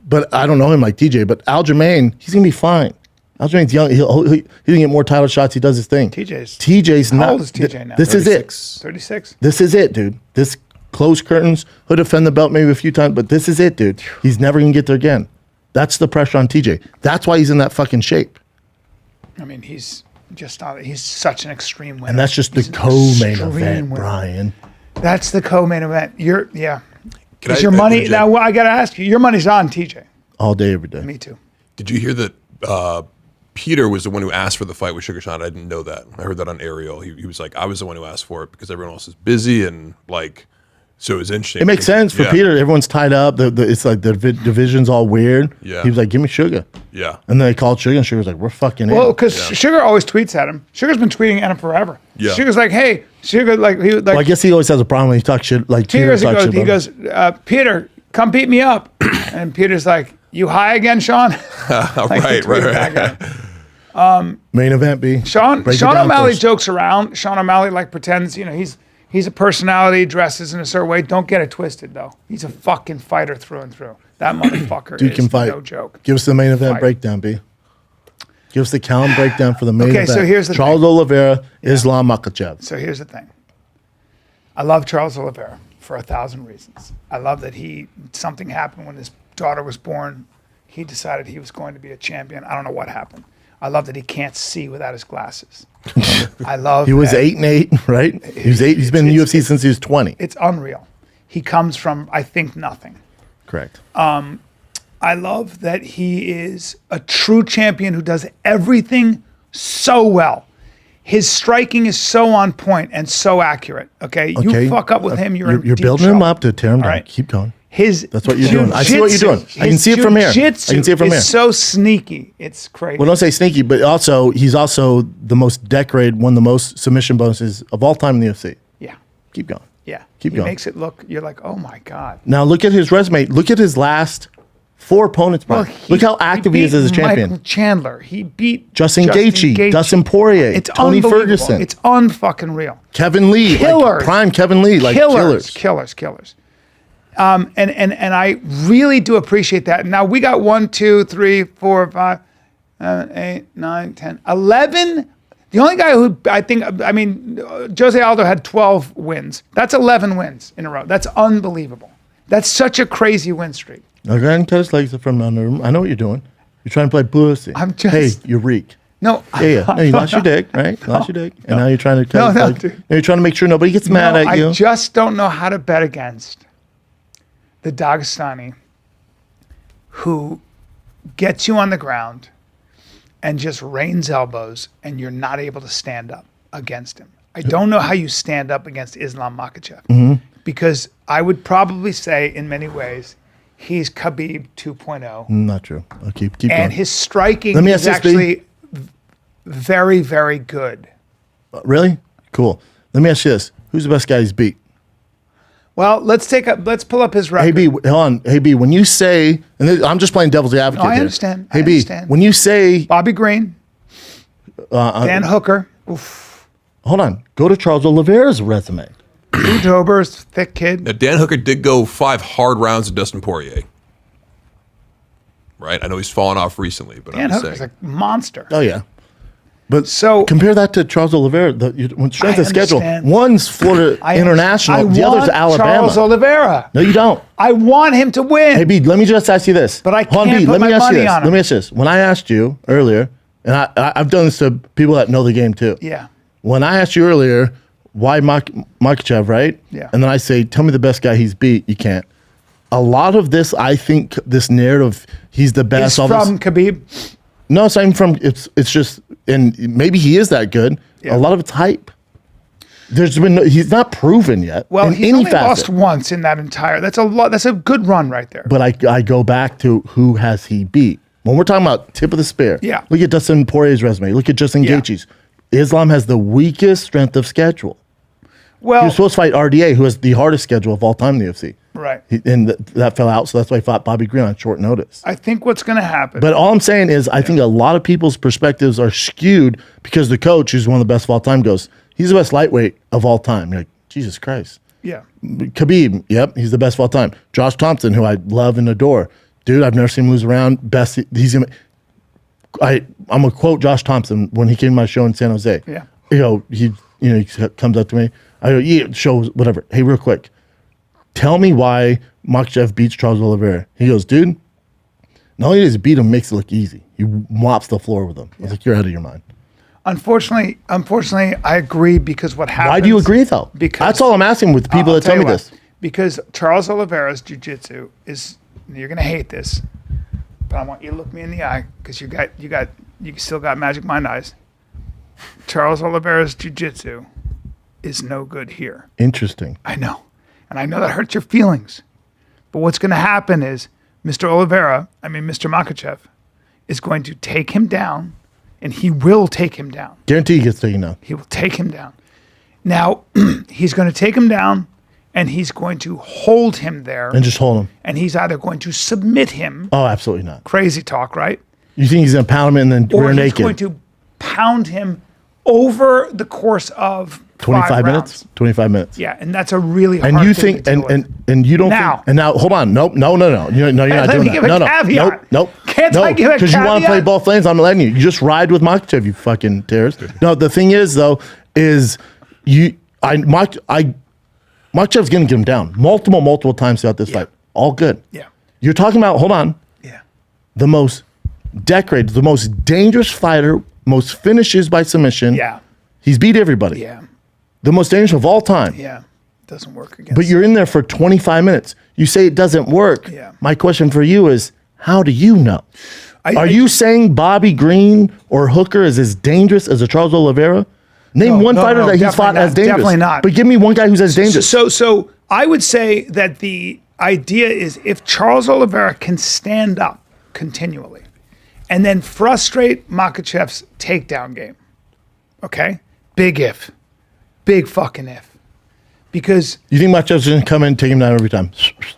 but I don't know him like TJ, but Aljamain, he's going to be fine. Aljamain's young. He can get more title shots. He does his thing. TJ's How not. old is TJ now? This is it. 36. This is it, dude. This closed curtains. He'll defend the belt maybe a few times, but this is it, dude. He's never going to get there again. That's the pressure on TJ. That's why he's in that fucking shape. I mean, he's such an extreme winner. And that's just the He's an co-main extreme event, winner. Brian. That's the co-main event. Can Is I- your I money interject? now? I got to ask you. Your money's on TJ. All day, every day. Me too. Did you hear that Peter was the one who asked for the fight with Sugar Sean. I didn't know that. I heard that on Ariel. He was like, I was the one who asked for it because everyone else is busy and like, so it was interesting. It makes sense for Peter. Everyone's tied up. It's like the division's all weird. Yeah. He was like, give me Sugar. Yeah. And then they called Sugar, and Sugar's like, we're fucking Well, in. because Sugar always tweets at him. Sugar's been tweeting at him forever. Yeah. Sugar's like, hey, Sugar, like, Well, I guess he always has a problem when he talks shit. Like, Peter Peter goes, Peter, come beat me up. And Peter's like, you high again, Sean? Right. Main event, B. Sean Break it down O'Malley first. jokes around. Sean O'Malley like pretends, he's a personality, dresses in a certain way. Don't get it twisted though. He's a fucking fighter through and through. That motherfucker Dude is can fight. no joke. Give us the main event Fight. breakdown, B. Give us the Callen breakdown for the main event. so here's the Charles Oliveira, Islam Makhachev. So here's the thing. I love Charles Oliveira for 1,000 reasons. I love that something happened when his daughter was born. He decided he was going to be a champion. I don't know what happened. I love that he can't see without his glasses. I love He was that 8-8, right? He was 8. He's been in the UFC since he was 20. It's unreal. He comes from, I think, nothing. Correct. I love that he is a true champion who does everything so well. His striking is so on point and so accurate. Okay, you fuck up with him, you're in You're deep building trouble. him up to tear him down. right. Keep going. That's what you're doing. I see what you're doing. I can see it from here. I can see it from here. So sneaky. It's crazy. Well, don't say sneaky, but he's also the most decorated, one of the most submission bonuses of all time in the UFC. yeah, Keep going. yeah. Keep he going. makes it look. You're like, oh my god. Now look at his resume. Look at his last 4 opponents, bro. Look how active he is as a champion. Michael Chandler. He beat Justin Gaethje, Dustin Poirier, It's Tony unbelievable. Ferguson. It's unfucking real. Kevin Lee, Killers. prime Kevin Lee, killers. Killers. And I really do appreciate that. Now we got 1, 2, 3, 4, 5, 8, 9, 10, 11. The only guy who Jose Aldo had 12 wins. That's 11 wins in a row. That's unbelievable. That's such a crazy win streak. Now go ahead and cut his legs from under him. I know what you're doing. You're trying to play pussy. Hey, you're reek. No, Yeah. No, you lost your dick, right? You lost your dick. And now you're trying to cut his legs. dude. And you're trying to make sure nobody gets mad at you. I just don't know how to bet against the Dagestani who gets you on the ground and just rains elbows and you're not able to stand up against him. I don't know how you stand up against Islam Makhachev because I would probably say in many ways he's Khabib 2.0. Not true. I'll keep going. And his striking Let me is ask you, actually very, very good. Really? Cool. Let me ask you this. Who's the best guy he's beat? Well, let's pull up his record. Hey, B, hold on. Hey, B, when you say, I'm just playing devil's advocate I here. understand. Hey, I B, understand. when you say, Bobby Green, Dan Hooker, hold on, go to Charles Oliveira's resume. Drew Dober's thick kid. Now, Dan Hooker did go 5 hard rounds to Dustin Poirier. Right? I know he's fallen off recently, but Dan I'm just Hooker's saying. a monster. Oh, yeah. But So- compare that to Charles Oliveira. When strength I of schedule, understand. one's Florida International, the other's want Alabama. Charles Oliveira. No, you don't. I want him to win. Hey, B, let me just ask you this. But I Hold on, can't B, put let me my ask you money this. on him. Let me ask you this. When I asked you earlier, and I've done this to people that know the game too. Yeah. When I asked you earlier, why Makhachev, right? Yeah. And then I say, tell me the best guy he's beat. You can't. A lot of this, I think, this narrative, he's the best. He's all from this, Khabib. no, it's not even from. It's just, and maybe he is that good. Yeah. A lot of it's hype. He's not proven yet. Well, in he's any only lost facet. once in that entire. That's a lot. That's a good run right there. But I go back to who has he beat. When we're talking about tip of the spear, Yeah. look at Dustin Poirier's resume. Look at Justin Yeah. Gaethje's. Islam has the weakest strength of schedule. He Well, was supposed to fight RDA, who has the hardest schedule of all time in the UFC. right. And that fell out, so that's why he fought Bobby Green on short notice. I think what's going to happen. But all I'm saying is, I think a lot of people's perspectives are skewed because the coach, who's one of the best of all time, goes, he's the best lightweight of all time. You're like, Jesus Christ. yeah. Khabib, yep, he's the best of all time. Josh Thompson, who I love and adore. Dude, I've never seen him lose around. Best, he's gonna. I'm gonna quote Josh Thompson when he came to my show in San Jose. Yeah. He comes up to me. I go, yeah, shows whatever. Hey, real quick, tell me why Makhachev beats Charles Oliveira. He goes, dude, not only does he beat him, makes it look easy. He mops the floor with him. I was like, you're out of your mind. Unfortunately, I agree because what happens. Why do you agree though? Because that's all I'm asking with people I'll that tell me you what. this. Because Charles Oliveira's jiu-jitsu is, you're going to hate this, but I want you to look me in the eye because you got you still got Magic Mind Eyes. Charles Oliveira's jiu-jitsu is no good here. Interesting. I know. And I know that hurts your feelings. But what's going to happen is Mr. Makhachev is going to take him down, and he will take him down. Guarantee he gets taken down. He will take him down. Now, he's going to take him down, and he's going to hold him there. And just hold him. And he's either going to submit him. Oh, absolutely not. Crazy talk, right? You think he's going to pound him and then Or rear he's naked? going to pound him over the course of 25 minutes? 25 minutes. Yeah, and that's a really hard And you thing think, to deal with. and you don't Now. think, and now, hold on. Nope, no. You're not Let doing me that. give a caveat. Nope. Can't I give a Because you want to play caveat? both lanes. I'm letting you. You just ride with Makhachev, you fucking terrorist. No, the thing is, though, is Makhachev's going to get him down multiple times throughout this fight. All good. Yeah. You're talking about, hold on, Yeah. the most decorated, the most dangerous fighter, most finishes by submission. Yeah. He's beat everybody. Yeah. The most dangerous of all time. Yeah. Doesn't work against. But you're in there for 25 minutes. You say it doesn't work. Yeah. My question for you is, how do you know? Are you saying Bobby Green or Hooker is as dangerous as a Charles Oliveira? Name one fighter that he's fought as dangerous. Definitely not. But give me one guy who's as dangerous. So I would say that the idea is if Charles Oliveira can stand up continually and then frustrate Makhachev's takedown game, okay? Big if. Big fucking if. Because, You think Makhachev's going to come in and take him down every time?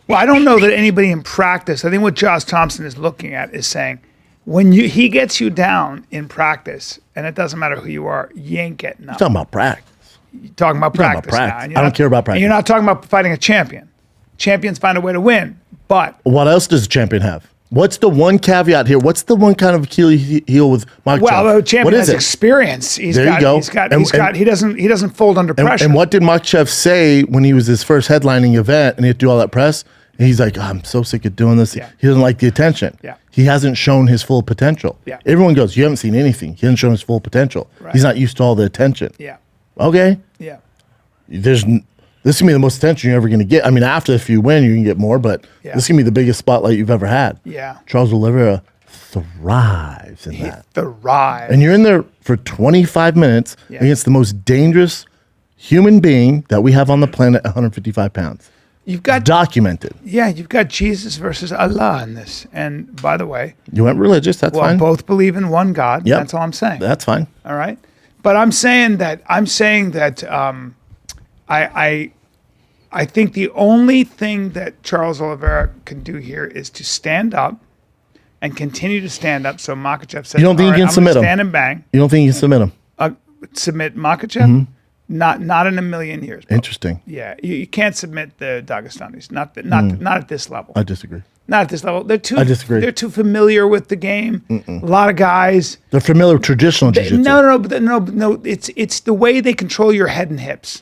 well, I don't know that anybody in practice, I think what Josh Thompson is looking at is saying, when he gets you down in practice, and it doesn't matter who you are, you ain't getting up. Talking about practice. Talking about talking about practice now. practice. and you're I don't not- care about practice. And you're not talking about fighting a champion. Champions find a way to win. But What else does a champion have? What's the one caveat here? What's the one kind of Achilles heel with Makhachev? well, the champion What has is it? experience. There you go. He doesn't fold under pressure. And what did Makhachev say when he was his first headlining event and he had to do all that press? And he's like, I'm so sick of doing this. Yeah. He doesn't like the attention. Yeah. He hasn't shown his full potential. Yeah. Everyone goes, you haven't seen anything. He hasn't shown his full potential. Right. He's not used to all the attention. Yeah. Okay. Yeah. This is going to be the most attention you're ever going to get. I mean, after if you win, you can get more, but Yeah. this is going to be the biggest spotlight you've ever had. Yeah. Charles Oliveira thrives in that. The ride. And you're in there for 25 minutes Yeah. against the most dangerous human being that we have on the planet, 155 pounds. You've got Documented. you've got Jesus versus Allah in this. And by the way, You went religious. That's well, fine. both believe in one God. Yep. That's all I'm saying. That's fine. All right. But I'm saying that I think the only thing that Charles Oliveira can do here is to stand up and continue to stand up. So Makhachev says, You don't think "All you can I'm submit gonna him?" Stand and bang. You don't think you can submit him? Submit Makhachev? Mm-hmm. Not in a million years. Bro. Interesting. Yeah, you can't submit the Dagestanis. Not at this level. I disagree. Not at this level. They're too. I disagree. They're too familiar with the game. A lot of guys. They're familiar with traditional jiu-jitsu. No. It's the way they control your head and hips,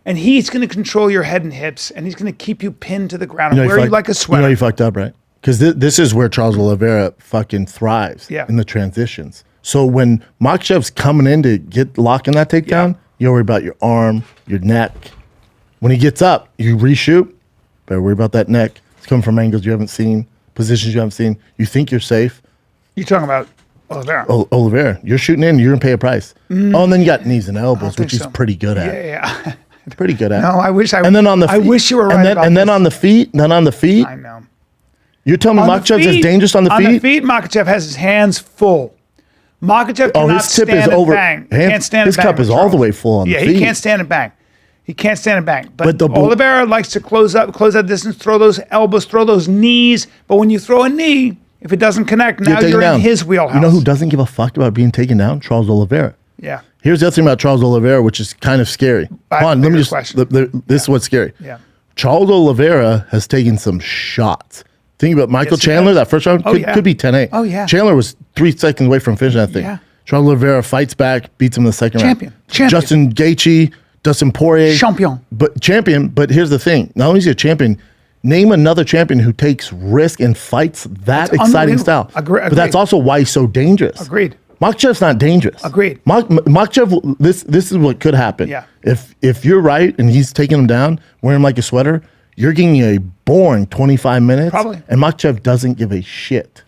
and he's going to control your head and hips, and he's going to keep you pinned to the ground and wear you like a You sweater. know you fucked up, right? Because this is where Charles Oliveira fucking thrives Yeah. in the transitions. So when Makhachev's coming in to get lock in that takedown, you don't worry about your arm, your neck. When he gets up, you reshoot. Better worry about that neck. It's coming from angles you haven't seen, positions you haven't seen. You think you're safe. You're talking about Oliveira. Oliveira, you're shooting in, you're going to pay a price. Oh, and then you got knees and elbows, think which he's so. pretty good at. Yeah. Pretty good at. No, I wish I. And then on the I feet, wish you were right and then, about and then this. on the feet, I know. you're telling me On the Makhachev's is feet- dangerous on the feet? On the feet, Makhachev has his hands full. Makhachev Oh, cannot his tip stand is and over. bang. He Hand- can't stand his and bang cup with is all Charles. the way full on the Yeah, feet. he can't stand and bang. He can't stand and bang. But, But the- Oliveira likes to close that distance, throw those elbows, throw those knees. But when you throw a knee, if it doesn't connect, now taken you're down. in his wheelhouse. You know who doesn't give a fuck about being taken down? Charles Oliveira. Yeah. Here's the other thing about Charles Oliveira, which is kind of scary. I Hold on, let me bigger just. question. This is what's scary. Yeah. Charles Oliveira has taken some shots. Think about Michael Yes, he Chandler. has. That first round Oh, yeah. could be 10-8. Oh, yeah. Chandler was 3 seconds away from finishing that thing. Yeah. Charles Oliveira fights back, beats him in the second Champion. round. Champion. Justin Gaethje, Dustin Poirier. Champion. But champion. But here's the thing: not only is he a champion, name another champion who takes risk and fights that It's exciting unbelievable. style. Agreed. But that's also why he's so dangerous. Agreed. Makhachev's not dangerous. Agreed. Makhachev, this is what could happen. Yeah. If you're right and he's taking him down, wearing him like a sweater, you're getting a boring 25 minutes. Probably. And Makhachev doesn't give a shit.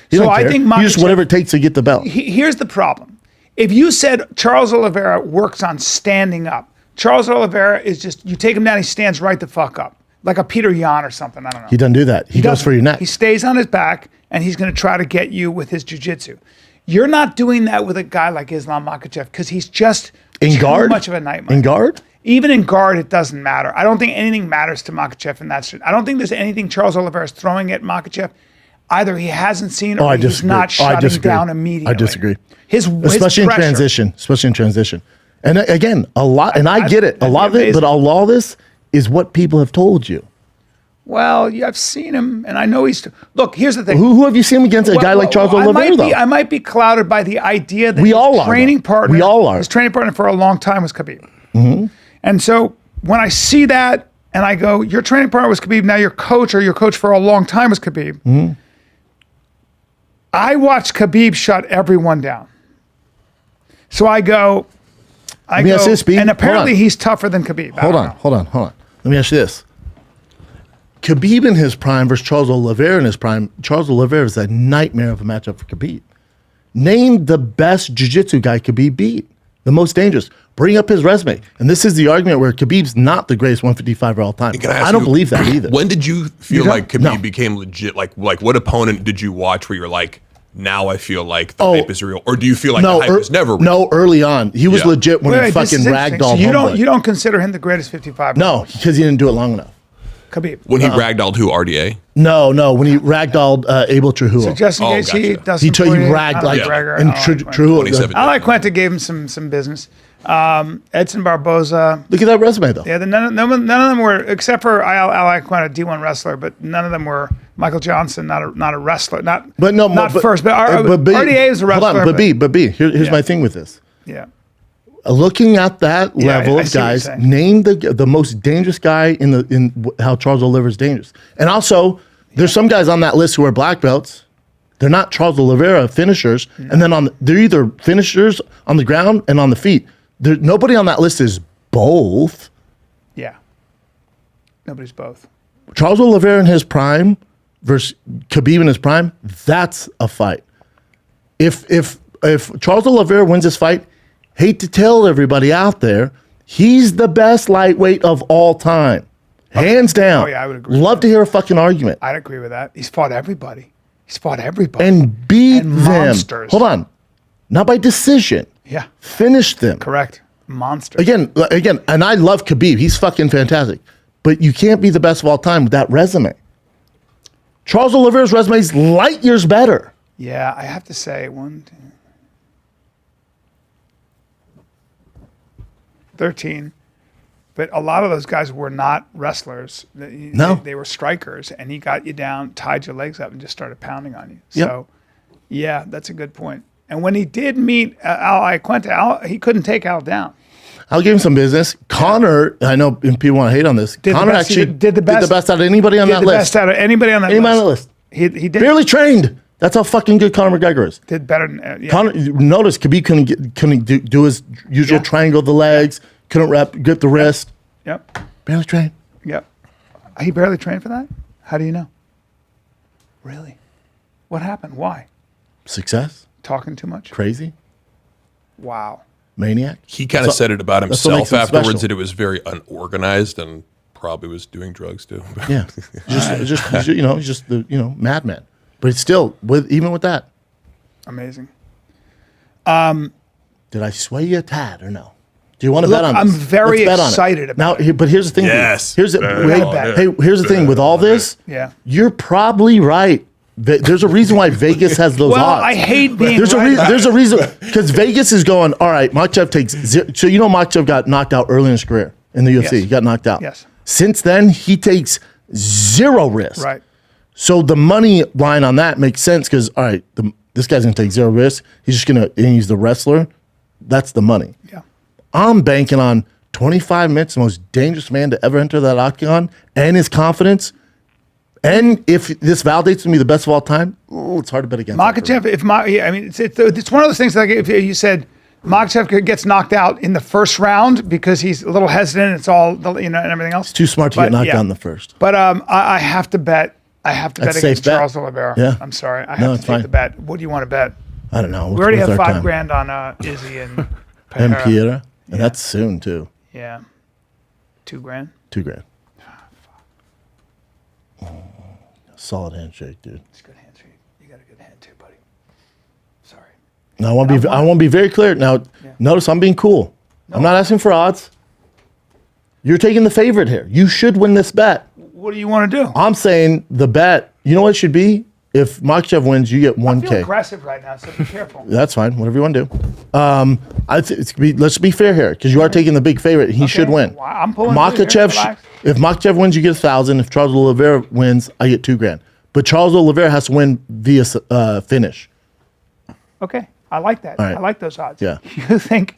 He So don't I care. think He just Makhachev- whatever it takes to get the belt. Here's the problem. If you said Charles Oliveira works on standing up, Charles Oliveira is just, you take him down, he stands right the fuck up. Like a Petr Yan or something, I don't know. He doesn't do that. He goes doesn't. for your neck. He stays on his back, and he's going to try to get you with his jiu-jitsu. You're not doing that with a guy like Islam Makhachev because he's just In too guard? much of a nightmare. In guard? Even in guard, it doesn't matter. I don't think anything matters to Makhachev in that shit. I don't think there's anything Charles Oliveira is throwing at Makhachev. Either he hasn't seen or I he's disagree. not I shutting disagree. down immediately. I disagree. His Especially in pressure. transition. Especially in transition. And again, a lot, and I That'd- get it. A that'd lot be of it, but amazing. a lot of this is what people have told you. Well, yeah, I've seen him, and I know he's. Look, here's the thing. Who have you seen against a guy like Charles Oliveira, though? I might be clouded by the idea that We his all are, training though. partner. We all are. His training partner for a long time was Khabib. And so when I see that, and I go, "Your training partner was Khabib. Now your coach for a long time was Khabib." I watched Khabib shut everyone down. So I go, me ask you this, B. and Hold apparently on. he's tougher than Khabib. I Hold don't on, know. hold on. Let me ask you this. Khabib in his prime versus Charles Oliveira in his prime. Charles Oliveira is a nightmare of a matchup for Khabib. Name the best jiu-jitsu guy Khabib beat. The most dangerous. Bring up his resume. And this is the argument where Khabib's not the greatest 155er of all time. Can I ask I don't you, believe that either. When did you feel don't- like Khabib no. became legit? Like what opponent did you watch where you're like, now I feel like the Oh. hype is real? Or do you feel like the hype was never real? No, early on. He was Yeah. legit when he This fucking is interesting. ragdolled So Homeboy. you don't consider him the greatest 55? No, because he didn't do it long enough. Khabib. When he ragdolled who? RDA? No, when he ragdolled Abel Trujillo. So just in Oh, case he gotcha. doesn't he took put he in ragged Conor like McGregor, and I like Quentin. Trujillo. 27. I like Quenta gave him some business. Edson Barboza. Look at that resume though. Yeah, none of them were, except for I like Quenta, D1 wrestler, but none of them were Michael Johnson, not a wrestler, not first, but RDA is a wrestler. Hold on, but B, here's my thing with this. Yeah. Looking at that Yeah, level I of see what you're guys, saying. name the most dangerous guy in how Charles Oliveira is dangerous. And also, there's some guys on that list who are black belts. They're not Charles Oliveira finishers, and then they're either finishers on the ground and on the feet. Nobody on that list is both. Yeah. Nobody's both. Charles Oliveira in his prime versus Khabib in his prime, that's a fight. If Charles Oliveira wins this fight, hate to tell everybody out there, he's the best lightweight of all time. Hands down. Oh, yeah, I would agree. Love to hear a fucking argument. I'd agree with that. He's fought everybody. And beat And them. monsters. Hold on. Not by decision. Yeah. Finish them. Correct. Monster. Again, and I love Khabib. He's fucking fantastic. But you can't be the best of all time with that resume. Charles Oliveira's resume is light years better. Yeah, I have to say 13. But a lot of those guys were not wrestlers. No. They were strikers, and he got you down, tied your legs up, and just started pounding on you. Yep. So, yeah, that's a good point. And when he did meet Al Quenta, he couldn't take Al down. I'll give him some business. Connor, I know people want to hate on this. Connor best- actually did the best- out of anybody on Did that the list. best out of anybody on that Anybody list. on the list. He did. Barely trained. That's how fucking good Conor McGregor is. Did better than yeah. Conor, notice Khabib couldn't do his usual triangle of the legs, couldn't grip the wrist. Yep. Barely trained. Yep. He barely trained for that? How do you know? Really? What happened? Why? Success. Talking too much? Crazy. Wow. Maniac. He kind of said it about that's what makes himself him afterwards special. that it was very unorganized and probably was doing drugs too. Yeah. just he's just the madman. But it's still even with that. Amazing. Did I sway you a tad or no? Do you want to Look, bet on I'm this? very Let's bet on it. excited about now, but here's the thing. Yes. Here's the, Bet. here's the thing with all this. Yeah. You're probably right. There's a reason why Vegas has those Well, odds. I hate being There's right. a reason because Vegas is going. All right, Makhachev takes zero. So Makhachev got knocked out early in his career in the UFC. Yes. He got knocked out. Yes. Since then, he takes zero risk. Right. So the money line on that makes sense because all right, this guy's gonna take zero risk. He's just and he's the wrestler. That's the money. Yeah. I'm banking on 25 minutes, the most dangerous man to ever enter that octagon, and his confidence. And if this validates to me the best of all time, it's hard to bet against. Makhachev, it's one of those things like if you said Makhachev gets knocked out in the first round because he's a little hesitant, it's all and everything else. Too smart to get knocked out in the first. But I have to bet I have to That's bet a safe against bet. Charles Oliveira. Yeah. I'm sorry. I No, have it's to take fine. the bet. What do you want to bet? I don't know. We already What's have our $5 time? grand on Izzy and And Petr. Peter. And that's soon, too. Yeah. $2 grand. $2 grand. Solid handshake, dude. It's a good handshake. You got a good hand too, buddy. Sorry. Now, I want to be very clear. Now, notice I'm being cool. I'm not asking for odds. You're taking the favorite here. You should win this bet. What do you want to do? I'm saying the bet, you know what it should be? If Makhachev wins, you get I feel 1K. aggressive right now, so be careful. That's fine. Whatever you want to do. Let's be fair here, because you are taking the big favorite. He should win. Well, I'm pulling through here. Makhachev. Relax. If Makhachev wins, you get 1,000. If Charles Oliveira wins, I get $2 grand. But Charles Oliveira has to win via finish. Okay, I like that. right. I like those odds. Yeah. You think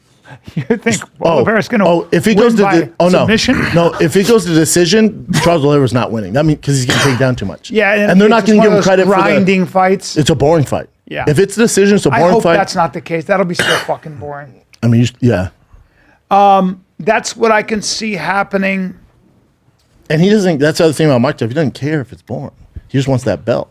Oliveira's going to if he win goes to by submission? no, if he goes to decision, Charles Oliveira's not winning. I mean, because he's getting taken down too much. Yeah, and they're not going to give him credit grinding for fights. It's a boring fight. Yeah. If it's a decision, it's a I boring hope fight. that's not the case. That'll be so fucking boring. I mean, yeah. That's what I can see happening. And he doesn't. That's the other thing about Makhachev. He doesn't care if it's boring. He just wants that belt.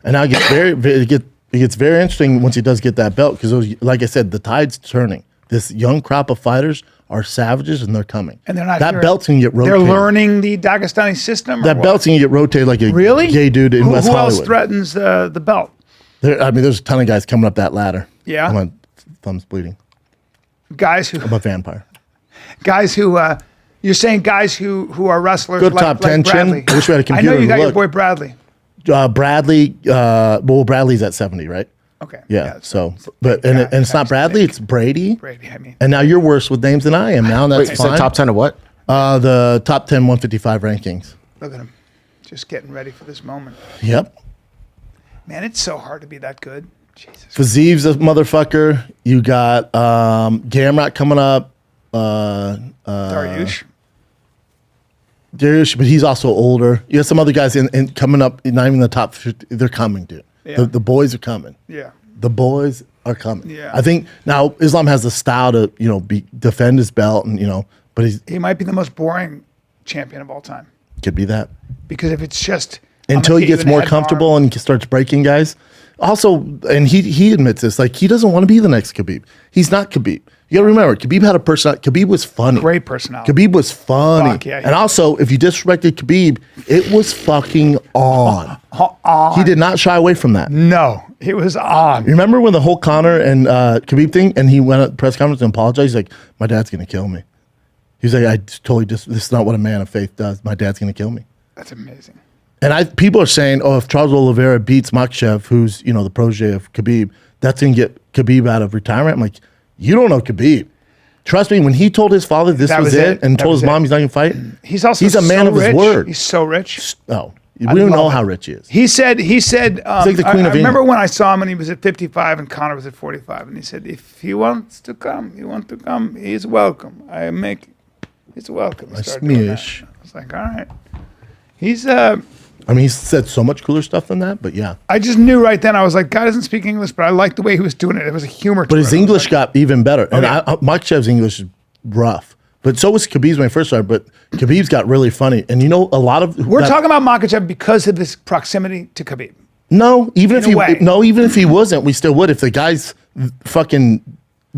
And now it gets very interesting once he does get that belt, because like I said, the tide's turning. This young crop of fighters are savages, and they're coming. And they're not. That belt's gonna get rotated. They're learning the Dagestani system. That belt's gonna get rotated like a really gay dude in West Who Hollywood. else threatens the belt? There's a ton of guys coming up that ladder. Yeah. My thumb's bleeding. Guys who I'm a vampire. You're saying guys who are wrestlers Good like, top like 10 chin. Bradley. I wish we had a I computer know you to got your look. boy Bradley. Bradley's at 70, right? Okay. Yeah. So, but and it's not Bradley, it's Brady. Brady, I mean. And now you're worse with names than I am now, and that's Wait, you said fine. top 10 of what? The top 10 155 rankings. Look at him. Just getting ready for this moment. Yep. Man, it's so hard to be that good. Jesus. Faziv's a motherfucker. You got Gamrot coming up. Dariush. Dariush, but he's also older. You got some other guys in coming up, not even the top 50. They're coming, dude. Yeah. The boys are coming. Yeah. The boys are coming. Yeah. I think now Islam has the style to, defend his belt, and but He might be the most boring champion of all time. could be that. Because if it's just Until I'm he gonna hit gets you in the more head comfortable arm. and starts breaking guys. Also, and he admits this, like, he doesn't want to be the next Khabib. He's not Khabib. You got to remember, Khabib had a personality. Khabib was funny. Great personality. Khabib was funny. Fuck, yeah, and also, if you disrespected Khabib, it was fucking on. He did not shy away from that. No, it was on. Remember when the whole Conor and Khabib thing, and he went at the press conference and apologized? He's like, my dad's going to kill me. He's like, I totally this is not what a man of faith does. My dad's going to kill me. That's amazing. And people are saying, oh, if Charles Oliveira beats Makhachev, who's, the protege of Khabib, that's going to get Khabib out of retirement. I'm like, you don't know Khabib. Trust me, when he told his father this That was was it, it. and That told was his mom it. he's not going to fight, He's also he's a man so of his rich. word. He's so rich. Oh, we don't know how rich he is. He said, like the Queen I of remember England. when I saw him when he was at 55 and Conor was at 45, and he said, if he wants to come, he's welcome. He's welcome. He started doing that. Smish. I was like, all right. He's, I mean, he's said so much cooler stuff than that, but yeah. I just knew right then, I was like, guy doesn't speak English, but I liked the way he was doing it. It was a humor to But his it. I was English like, got even better. And Okay. Makhachev's English is rough. But so was Khabib's when he first started. But Khabib's got really funny. And a lot of... we're talking about Makhachev because of this proximity to Khabib. No, even In a way. even if he wasn't, we still would. If the guy's fucking...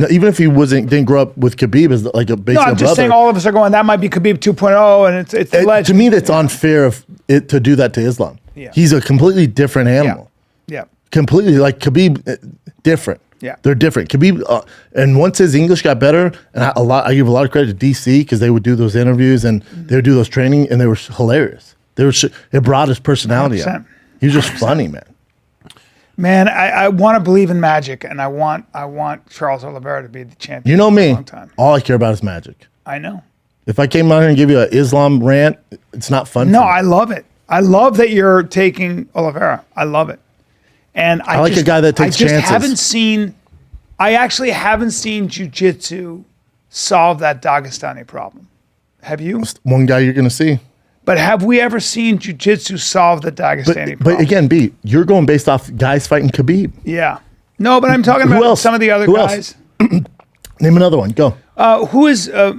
Even if he didn't grow up with Khabib as like a basic No, I'm just brother. saying all of us are going, that might be Khabib 2.0, and it's To legend. me, that's unfair of it to do that to Islam. Yeah. He's a completely different animal. Yeah. Completely, like Khabib, different. Yeah. They're different. Khabib, and once his English got better, and I give a lot of credit to DC because they would do those interviews and they would do those training, and they were hilarious. It brought his personality out. 100%. He was just funny, man. Man, I want to believe in magic, and I want Charles Oliveira to be the champion. You know for me. a long time. All I care about is magic. I know. If I came out here and give you an Islam rant, it's not fun. No, for me. I love it. I love that you're taking Oliveira. I love it. And I like a guy that takes I just chances. I actually haven't seen jiu-jitsu solve that Dagestani problem. Have you? One guy you're going to see. But have we ever seen jiu-jitsu solve the Dagestani problem? But again, B, you're going based off guys fighting Khabib. Yeah. No, but I'm talking Who about else? some of the other Who else? guys. Name another one. Go. Who is, The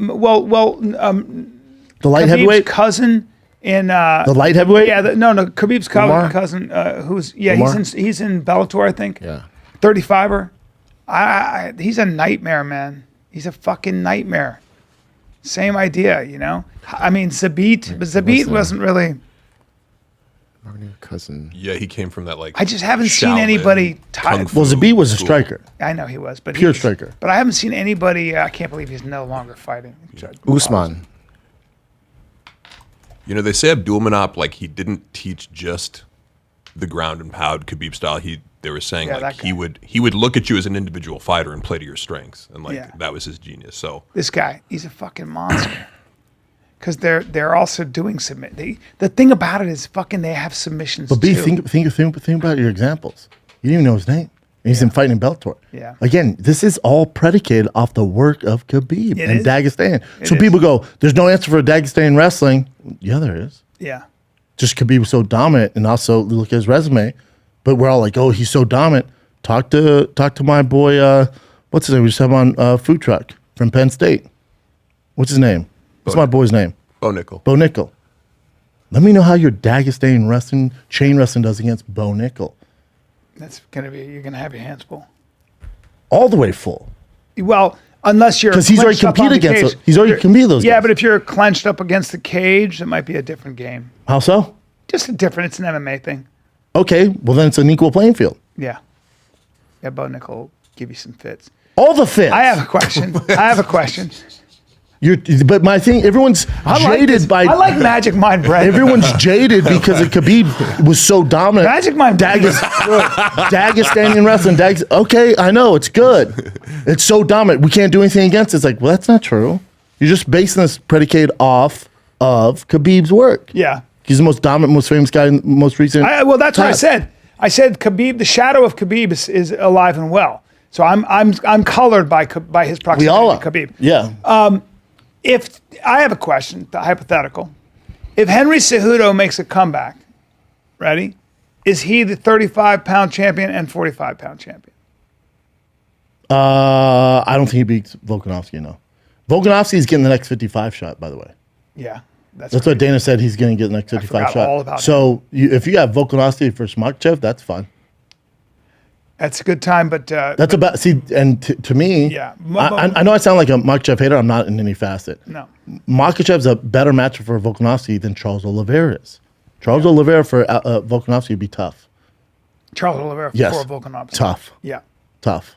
light Khabib's heavyweight. cousin The light heavyweight? Yeah, no, Khabib's Umar? cousin, who's Umar? he's in Bellator, I think. Yeah. 35er. He's a nightmare, man. He's a fucking nightmare. Same idea, you know. I mean, Zabit, but Zabit wasn't really. Cousin. Yeah, he came from that I just haven't seen Shaolin, anybody Kung type. Fu Well, Zabit was a school. striker. I know he was, but Pure he's- striker. But I haven't seen anybody. I can't believe he's no longer fighting. Usman. You know, they say Abdulmanap, like, he didn't teach just the ground and pound Khabib style. They were saying, Yeah, like, that guy. he would look at you as an individual fighter and play to your strengths, and like Yeah. that was his genius. So This guy, he's a fucking monster. Because they're also doing submit. The thing about it is fucking they have submissions But B, too. think about your examples. You didn't even know his name. And he's been fighting in Bellator. Yeah. Again, this is all predicated off the work of Khabib It and is. Dagestan. So is. people go, "There's no answer for Dagestan wrestling." Yeah, there is. Yeah. Just Khabib was so dominant, and also look at his resume. But we're all like, "Oh, he's so dominant." Talk to my boy. What's his name? We just have him on food truck from Penn State. What's his name? What's my boy's name? Bo Nickel. Bo Nickel. Let me know how your Dagestan wrestling, chain wrestling does against Bo Nickel. That's gonna be you're gonna have your hands full. All the way full. Well, unless you're 'Cause he's already clenched up on competed the against cage. he's already You're- competed those Yeah, guys. but if you're clenched up against the cage, it might be a different game. How so? Just a different. It's an MMA thing. Okay, well then it's an equal playing field. Yeah. Yeah, Bo Nickel will give you some fits. All the fits. I have a question. But my thing, everyone's jaded by. I like Magic Mind Brendan. Everyone's jaded because of Khabib was so dominant. Magic Mind Brendan. Dagestanian wrestling. Okay, I know it's good. It's so dominant. We can't do anything against it. It's like, well, that's not true. You're just basing this predicated off of Khabib's work. Yeah. He's the most dominant, most famous guy in the most recent. Well, that's what I time. said. I said Khabib. The shadow of Khabib is alive and well. So I'm colored by his proximity We all are. to Khabib. Yeah. If I have a question, the hypothetical, if Henry Cejudo makes a comeback, ready? Is he the 35-pound champion and 45-pound champion? I don't think he beats Volkanovski, no. Volkanovski is getting the next 55 shot, by the way. Yeah, That's what Dana said. He's going to get the next 55 forgot shot. all about so if you have Volkanovski versus Makhachev, that's fine. That's a good time, but That's about, see, and to me, Yeah. I know I sound like a Makhachev hater. I'm not in any facet. no. Makhachev's a better matchup for Volkanovski than Charles Oliveira is. Charles Oliveira for Volkanovski would be tough. Charles Oliveira Yes. for Volkanovski. Tough. Yeah. Tough.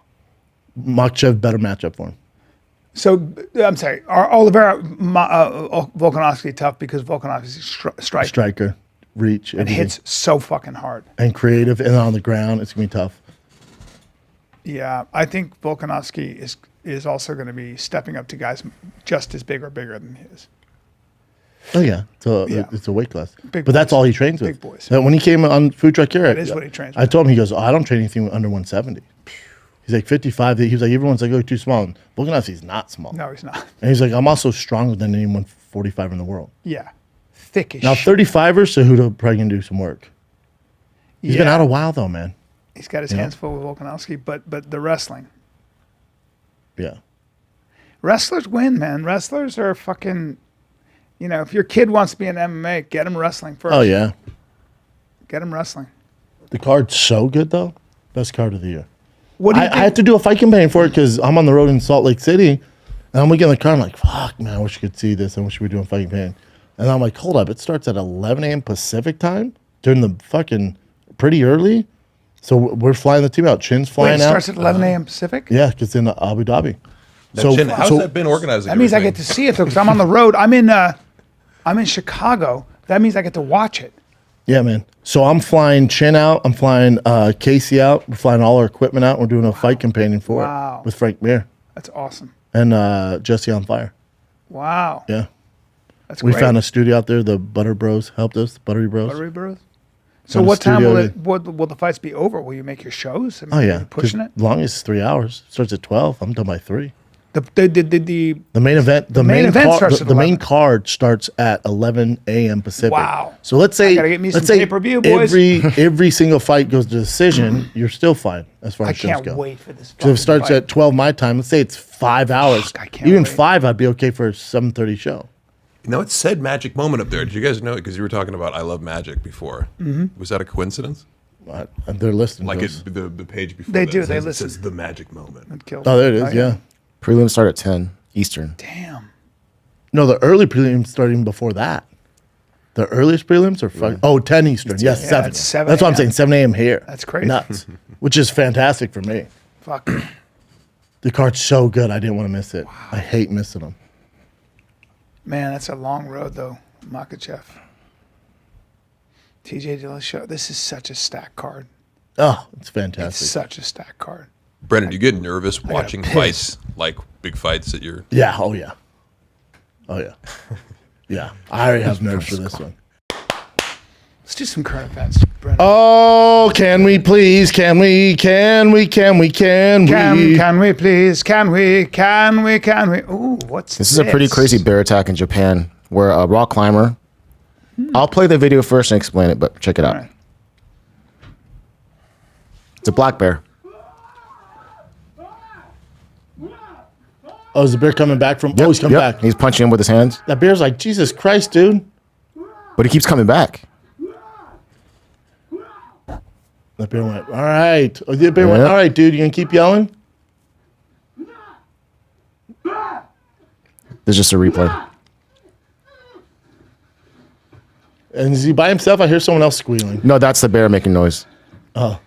Makhachev, better matchup for him. So I'm sorry, are Oliveira, Volkanovski tough because Volkanovski's striker Striker, reach, and everything. hits so fucking hard. And creative and on the ground. It's going to be tough. Yeah, I think Volkanovski is also going to be stepping up to guys just as big or bigger than his. Oh, yeah. So Yeah. it's a weight class. Big but that's boys. all he trains with. Big boys. When he came on Food Truck here, That is what he trains I with. told him, he goes, I don't train anything under 170. He's like 55. He was like, everyone's like, oh, you're too small. And Volkanovski's not small. No, he's not. And he's like, I'm also stronger than anyone 45 in the world. Yeah, thick as Now, shit. 35ers, Cejudo probably going to do some work. He's been Yeah. out a while, though, man. He's got his hands full with Volkanovski, but the wrestling. Yeah. Wrestlers win, man. Wrestlers are fucking, if your kid wants to be in MMA, get him wrestling first. Oh, yeah. Get him wrestling. The card's so good, though. Best card of the year. What do you I think? had to do a fight campaign for it because I'm on the road in Salt Lake City. And I'm looking in the car. I'm like, fuck, man, I wish you could see this. I wish we were doing a fight campaign. And I'm like, hold up. It starts at 11 a.m. Pacific time during the fucking pretty early. So we're flying the team out. Chin's Wait, flying it out. starts at 11 a.m. Pacific? Yeah, because in Abu Dhabi. Chin, how's that been organizing? That means I get to see it, though, because I'm on the road. I'm in Chicago. That means I get to watch it. Yeah, man. So I'm flying Chin out. I'm flying Casey out. We're flying all our equipment out. We're doing a fight companion for Wow. it with Frank Mir That's awesome. and Jesse on Fire. Wow. Yeah. That's We great. found a studio out there. The Butter Bros helped us. Buttery Bros. Buttery Bros. So Found a what time will studio. will the fights be over? Will you make your shows? I mean, Oh, are yeah. you pushing 'Cause it? Long as it's 3 hours. Starts at 12. I'm done by 3. The The main event. The main main event card. starts The, at the main 11. card starts at 11 a.m. Pacific. Wow. So let's say gotta get me let's some say pay-per-view, boys. every single fight goes to decision. You're still fine as far I as shows can't go. wait for this. So if it starts fucking at 12 my time, let's say it's 5 hours. I can't Even wait. 5, I'd be okay for a 7:30 show. You know, it said magic moment up there. Did you guys know it? Because you were talking about I love magic before. Was that a coincidence? What? They're listening. Like to us. the page before. They that, do, it they says, listen. It says the magic moment. It kills Oh, there it me. is. Yeah. Prelims start at 10 Eastern. Damn. No, the early prelims starting before that. The earliest prelims are 10 Eastern. Yes, Yeah, 7. it's 7 That's what I'm a.m. saying. 7 a.m. here. That's crazy. Nuts. Which is fantastic for me. Fuck. The card's so good. I didn't want to miss it. I hate missing them. Man, that's a long road though. Makhachev. TJ Dillishaw. This is such a stack card. Oh, it's It's fantastic. such a stack card. Brendan, do you get nervous gotta watching piss. fights, like big fights that you're... Yeah. Oh, yeah. Oh, yeah. Yeah. I already have nerves for this one. Let's do some current events, Brendan. Oh, can we please? Can we? Can we? Can we? Can we? Can we please? Can we? Can we? Can we? Ooh, what's This is a pretty crazy bear attack in Japan where a rock climber. I'll play the video first and explain it, but check it out. All right. It's a black bear. Oh, is the bear coming back from? Oh, he's coming back. He's punching him with his hands, That bear's like, Jesus Christ, dude. but he keeps coming back. That bear went, all right. Oh, the bear went, Yeah. all right, dude. You gonna keep yelling? There's just a replay. And is he by himself? I hear someone else squealing. No, that's the bear making noise. The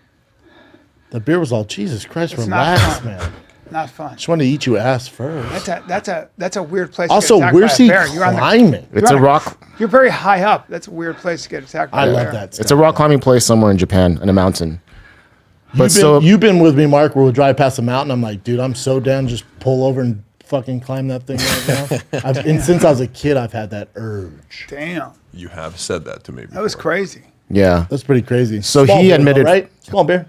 bear was all, Jesus Christ, It's not relax, fun. man. Not fun. Just wanted to eat you ass first. That's a weird place. Also, to get attacked where's by a he bear. You're on the- climbing? It's a rock. You're very high up. That's a weird place to get attacked by I a love bear. that stuff. It's a rock climbing place somewhere in Japan, in a mountain. But You've been with me, Mark, where we'll drive past a mountain. I'm like, dude, I'm so down. Just pull over and fucking climb that thing right now. And since I was a kid, I've had that urge. Damn. You have said that to me before. That was crazy. yeah, That's pretty crazy. So Small he bear, though, admitted- right? Small bear.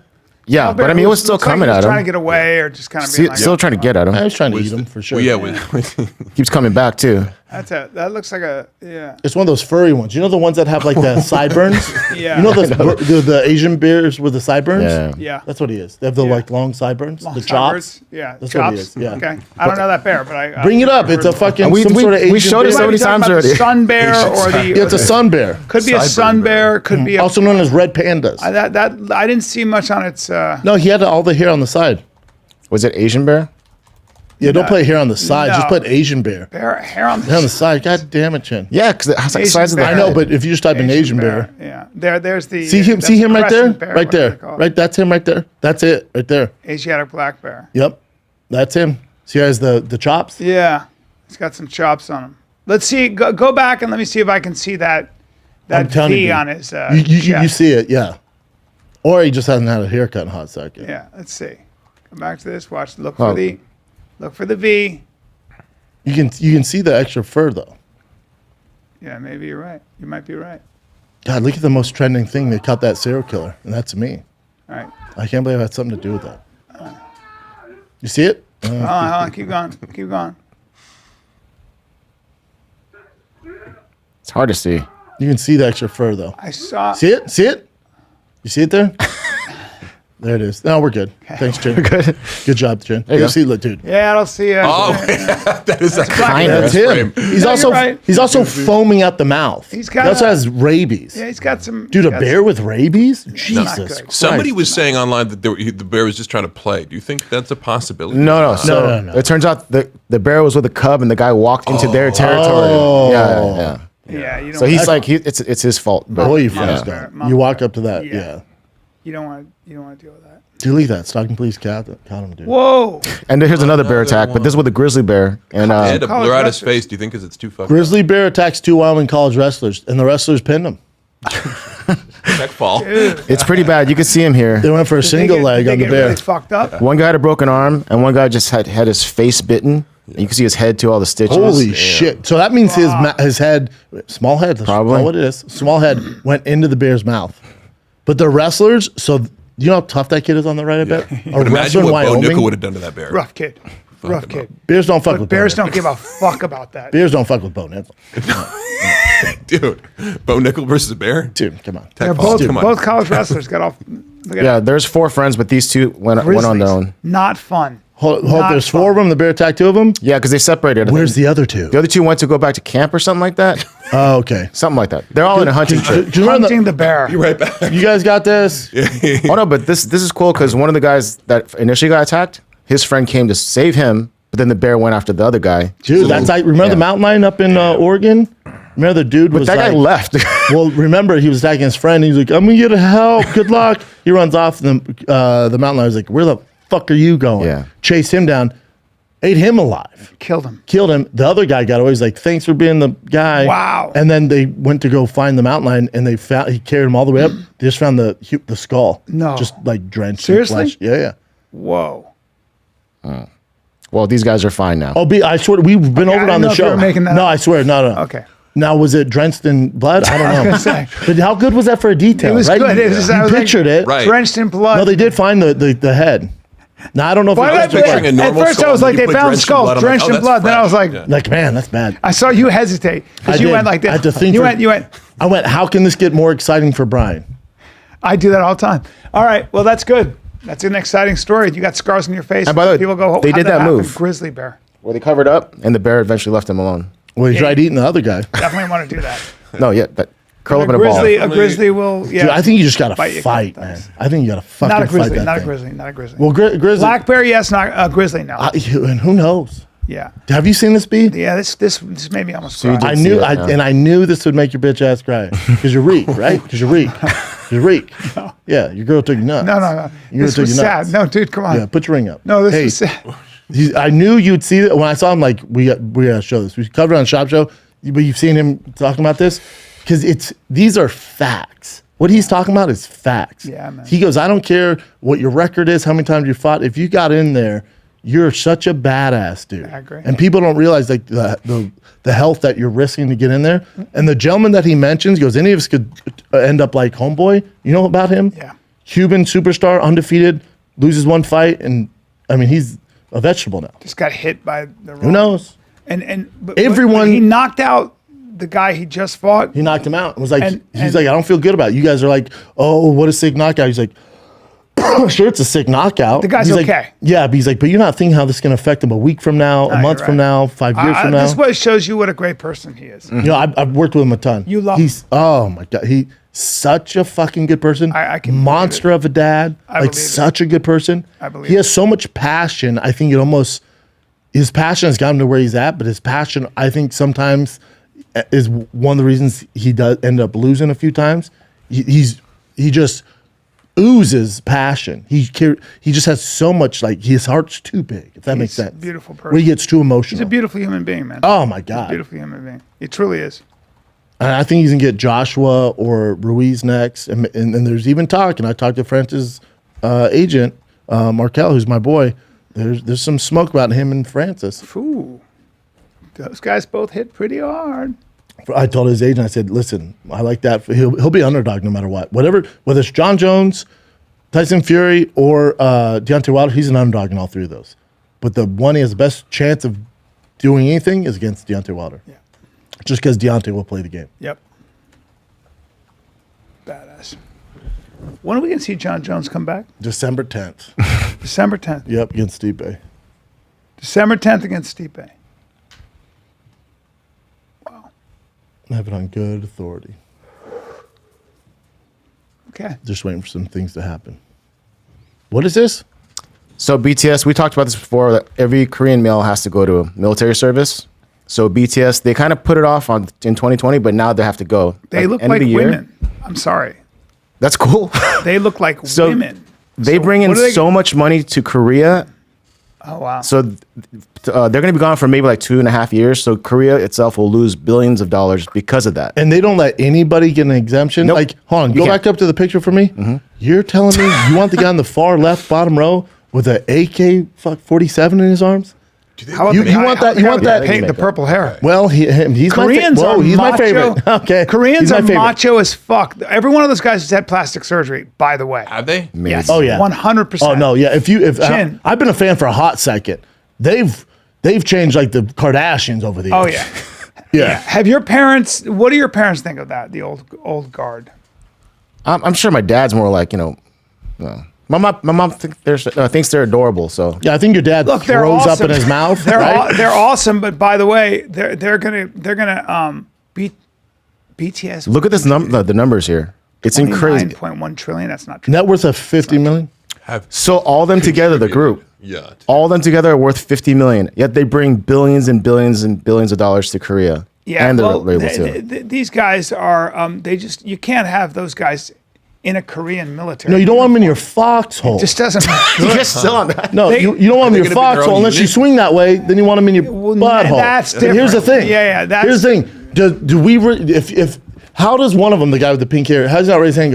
yeah. But I mean, it was still Looks like coming he was at trying to him. get away or just kind of being like, Still trying to get at I him. was trying to eat him for sure. Well, yeah, Keeps coming back too. that looks like a, yeah. It's one of those furry ones. You know the ones that have like the sideburns? Yeah. You know the Asian bears with the sideburns? Yeah. Yeah. That's what he is. They have the Yeah. like long sideburns, Long the sideburns. chops. Yeah. That's chops. what he is. Yeah. Okay. I don't know that bear, but I Bring it up. It's a fucking We- some we- sort of Asian we showed it bear. so many times already. Sun bear or the. Yeah, it's a sun bear, Could be a Sideburn sun bear. Could be a. also known as red pandas. That I didn't see much on its. No, he had all the hair on the side. Was it Asian bear? Yeah, don't put hair on the side. Just No. put Asian bear. Hair on Hair on the the side. God damn it, Chin. Yeah, because it has like the Asian size of the bear. I know, but if you just type in Asian bear, Yeah. There's the. see him. that's See a him right there. crescent bear, Right whatever there. they call it. Right. That's him right there. That's it. Right there. Asiatic black bear. Yep. That's him. See, he has the chops. Yeah. He's got some chops on him. Let's see. Go back and let me see if I can see that I'm telling V you, dude. on his. You chest. see it, yeah. Or he just hasn't had a haircut in a hot second. Yeah. Let's see. Come back to this. Watch. Look Oh. for the V. You can see the extra fur though. Yeah. Maybe you're right. You might be right. God, look at the most trending thing. They caught that serial killer, and that's me. All right. I can't believe it had something to do with that. You see it? Hold on. Keep going. Keep going. It's hard to see. You can see the extra fur though. I saw. See it? See it? You see it there? There it is. No, we're good. Thanks, Chin. Good job, Chin. you go. See, look, dude. Yeah, I don't see it. Oh, that is a Kind of. That's him. He's No, also you're right. he's also foaming at the mouth. He's got he also a- has rabies. Yeah, he's got some. Dude, he's a got bear with rabies? not Jesus good. Christ. Somebody was saying online that the bear was just trying to play. Do you think that's a possibility? No. So no. it turns out the bear was with a cub, and the guy walked into their territory. Oh. Yeah. Yeah, you don't. So he's want- like, it's his fault. But Boy, you Mama's fucked bear. up. Mama's You walk bear. up to that, Yeah. yeah. You don't want to deal with that. Delete that. Stalking police count him, dude. Whoa. And here's another bear attack, but this is with a grizzly bear. And They had to College blur out his wrestlers. face. Do you think because it's too fucking Grizzly bear attacks 2 Wyoming college wrestlers, and the wrestlers pinned him. tech fall? it's pretty bad. You can see him here. They went for a single leg on the bear. Really fucked up. One guy had a broken arm, and one guy just had his face bitten. And you can see his head to all the stitches. Holy shit! So that means his head, small head, that's Probably. what it is. Small head went into the bear's mouth. But the wrestlers, so you know how tough that kid is on the right. I bet. A But wrestler imagine in what Bo Wyoming. Nickel would have done to that bear. Rough kid. Rough kid. Bears don't fuck But with bears Bo don't give a fuck about that. Bears don't fuck with Bo Nickel. Dude, Bo Nickel versus a bear? Dude, come on. Tech They're fall. both Come on. both college wrestlers got off. Look at Yeah, that. there's 4 friends, but these two went on their Grizzlies. own. Not fun. Hold, Not there's fun. 4 of them. The bear attacked 2 of them. Yeah, because they separated. Where's the other 2? The other 2 went to go back to camp or something like that. Oh, okay. Something like that. They're all in a hunting trip. Do you remember Hunting the bear. Right back. you guys got this? Oh no, but this is cool because one of the guys that initially got attacked, his friend came to save him, but then the bear went after the other guy. Dude, that's like, remember Yeah. the mountain lion up in Oregon? Remember the dude was That guy like, left. well, remember he was attacking his friend. He's like, I'm gonna get help. Good luck. He runs off. And the mountain lion was like, where the fuck are you going? Yeah. Chased him down, ate him alive, Killed him. killed him. The other guy got away. He's like, thanks for being the guy. Wow. And then they went to go find the mountain lion, and he carried him all the way up. They just found the skull. No. Just like drenched Seriously? in flesh. Yeah. Whoa. Well, these guys are fine now. Oh, I swear we've been Okay, over I it on didn't the know if you show. were making that no, up. I swear, no. Okay. Now, was it drenched in blood? I don't know. gonna say. But how good was that for a detail? It was right? good. It was just- I You was like, pictured it. Right. Drenched in blood. No, they did find the head. Now I don't know if Why it did I was put- picturing a at normal first I skull, was like, you they put found the drenched in skull blood. I'm drenched like, in oh, blood. that's Then I was fresh. like, Yeah. like, man, that's bad. I saw you hesitate I because you did. went like this. I had to think. You went. I went. How can this get more exciting for Bryan? I do that all the time. All right. Well, that's good. That's an exciting story. You got scars on your face. And by the way, people go, they "How'd did that happen?" move. Grizzly bear. Well, they covered up, and the bear eventually left him alone. Well, he tried eating the other guy. Definitely want to do that. No, yeah, that curl up in a grizzly, ball. a grizzly will. Yeah. Dude, I think you just got to Bite you a fight, couple man. times. I think you got to fucking Not a grizzly. fight that Not a thing. grizzly. Not a grizzly. Well, grizzly. Black bear, yes. Not a grizzly. No. And who knows? Yeah. Have you seen this bee? Yeah. This made me almost you cry. did- I knew, see it, yeah. and I knew this would make your bitch ass cry because you're weak, right? Because you're weak. You're weak. Yeah, your girl took you nuts. No. Your girl This took was you sad. nuts. No, dude, come on. Yeah, put your ring up. No, this Hey, was sad. I knew you'd see it when I saw him. Like we gotta show this. We covered it on Shop Show, but you've seen him talking about this because these are facts. What he's talking about is facts. Yeah, man. He goes, I don't care what your record is, how many times you fought. If you got in there, you're such a badass, dude. I agree. And people don't realize like the health that you're risking to get in there. And the gentleman that he mentions goes, any of us could end up like Homeboy. You know about him? Yeah. Cuban superstar, undefeated, loses one fight, and I mean he's a vegetable now. Just got hit by the. Who knows? But Everyone- he knocked out the guy he just fought. He knocked him out. It was like And- he's like, I don't feel good about it. You guys are like, oh, what a sick knockout. He's like, sure, it's a sick knockout. The guy's He's like, okay. yeah, but he's like, but you're not thinking how this is going to affect him a week from now, a you're month from right. now, 5 years from now. This way shows you what a great person he is. You know, I've worked with him a ton. You love He's oh my god, he's such a fucking good person. I can believe monster it. of a dad. I Like believe it. such a good person. I believe he it. has so much passion. I think it almost his passion has gotten to where he's at, but his passion, I think, sometimes is one of the reasons he does end up losing a few times. He just oozes passion. He just has so much, like his heart's too big, if that makes He's a sense. beautiful person. Where he gets too emotional. He's a beautiful human being, man. Oh my god. Beautiful human being. He truly is. And I think he's gonna get Joshua or Ruiz next, and there's even talk. And I talked to Francis' agent, Markel, who's my boy. There's some smoke about him and Francis. Ooh. Those guys both hit pretty hard. I told his agent, I said, listen, I like that. He'll be underdog no matter what. Whether it's John Jones, Tyson Fury, or Deontay Wilder, he's an underdog in all three of those. But the one he has the best chance of doing anything is against Deontay Wilder. Yeah. Just because Deontay will play the game. Yep. Badass. When are we going to see John Jones come back? December 10th. December 10th. Yep, against Stipe. December 10th against Stipe. Wow. I have it on good authority. Okay. Just waiting for some things to happen. What is this? So BTS, we talked about this before, that every Korean male has to go to a military service. So BTS, they kind of put it off in 2020, but now they have to go. They look end of like the year. women. I'm sorry. That's cool. They look like So women. they So bring in what are so much money to Korea. Oh, wow. So they're going to be gone for maybe like 2.5 years. So Korea itself will lose billions of dollars because of that. And they don't let anybody get an exemption? Nope. Like, hold on, You go can't. back up to the picture for me. You're telling me you want the guy on the far left bottom row with an AK-47 in his arms? How about you- the you guy- want how that- about you the want guy that- with the purple hair. Well, he's Koreans my are favorite. He's my macho. favorite. Okay. Koreans He's my are favorite. macho as fuck. Every one of those guys has had plastic surgery, by the way. Have they? Yes. Oh, yeah. 100%. Oh, no, yeah. Chin. I've been a fan for a hot second. They've changed like the Kardashians over the years. Oh, yeah. Yeah. Have your parents, what do your parents think of that, the old guard? I'm sure my dad's more like, My mom thinks they're adorable. So Yeah, I think your dad Look, they're throws up awesome. in his mouth. They're right? they're awesome, but by the way, they're gonna beat BTS. look at this the numbers here. It's crazy. 9.1 trillion. That's not true. Net worth of 50 million. So all them together, the group, Yeah. all of them together are worth 50 million. Yet they bring billions and billions and billions of dollars to Korea. Yeah, and well, label too. these guys are. You can't have those guys in a Korean military. No, you don't want them in your foxhole. Just doesn't. You guys still on that? No, They- you don't want them in They're your gonna be their foxhole own unless you unit. swing that way. Then you want them in your Well, butthole. that's Here's the different. thing. Yeah, that's- Here's the thing. Do we? If how does one of them, the guy with the pink hair, how does not raise his hand?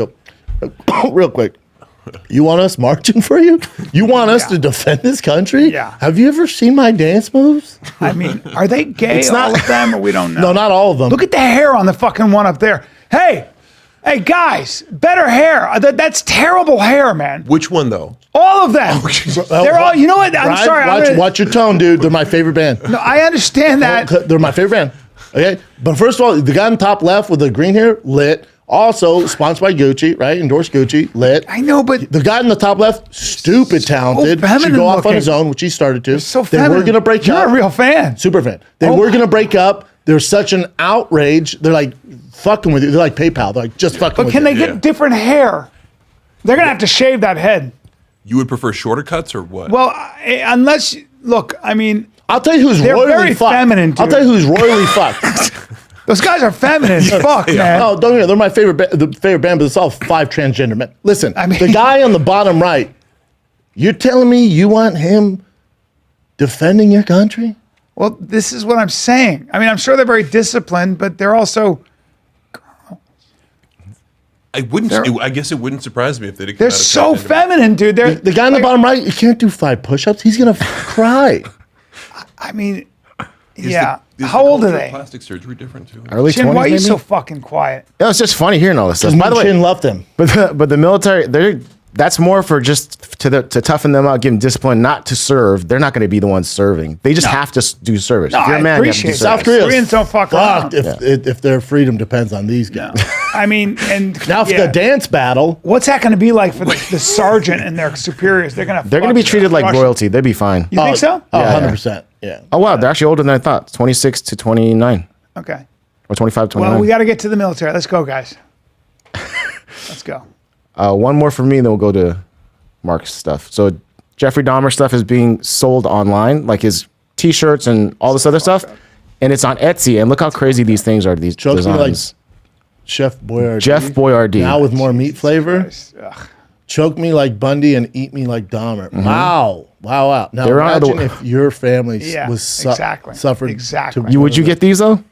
Go real quick. You want us marching for you? You want us to defend this country? Yeah. Have you ever seen my dance moves? I mean, are they gay? All of them, or we don't know. No, not all of them. Look at the hair on the fucking one up there. Hey, guys, better hair. That's terrible hair, man. Which one though? All of them. They're all. You know what? I'm Brian, sorry. I'm gonna- Watch your tone, dude. They're my favorite band. No, I understand that. They're my favorite band. Okay, but first of all, the guy on top left with the green hair, lit. Also sponsored by Gucci, right? Endorsed Gucci, lit. I know, but The guy in the top left, stupid talented. Should feminine go off on looking. his own, which he started to. so they feminine. were gonna break You're up. a real fan. Super fan. They Oh were my- gonna break up. There's such an outrage. They're like fucking with you. They're like PayPal. They're like just fucking But with can you. they get different hair? They're gonna have to shave that head. You would prefer shorter cuts or what? Well, unless look, I mean, I'll tell you who's They're royally very fucked. feminine, I'll dude. tell you who's royally fucked. those guys are feminine as fuck, man. No, don't get me. They're my favorite, the favorite band, but it's all 5 transgender men. Listen, I mean- the guy on the bottom right. You're telling me you want him defending your country? Well, this is what I'm saying. I mean, I'm sure they're very disciplined, but they're also I wouldn't. I guess it wouldn't surprise me if they did. they're so feminine, dude. They're The guy on the like, bottom right, you can't do 5 push-ups. He's gonna cry. I mean, yeah. How old are they? Plastic surgery different too. Early Chin, 20s, why are you maybe? so fucking quiet? Yeah, it's just funny hearing all this stuff. By By the way, Chin left him. but the military, that's more for just to toughen them out, give them discipline, not to serve. They're not going to be the ones serving. They just have to do service. No, if you're I a man, you have to do appreciate service. South Korea. Koreans don't fuck fucked around. if their freedom depends on these guys. I mean, and Now for yeah. the dance battle, What's that going to be like for the sergeant and their superiors? They're going to be treated like royalty. They'd be fine. You think so? Oh, Yeah, 100%. Yeah. Oh wow, they're actually older than I thought. 26 to 29 Okay. or 25 to 29. Well, we got to get to the military. Let's go, guys. Let's go. One more for me, then we'll go to Mark's stuff. So Jeffrey Dahmer stuff is being sold online, like his T-shirts and all this other stuff, and it's on Etsy. And look how crazy these things are. These Chokes me like designs. Chef Boyardee. Jeff Boyardee. Now with more meat flavor. Ugh. Choke me like Bundy and eat me like Dahmer. Wow. Wow. Now They're on the- imagine if your family Yeah, was exactly. suffered. Exactly. Would you get these though?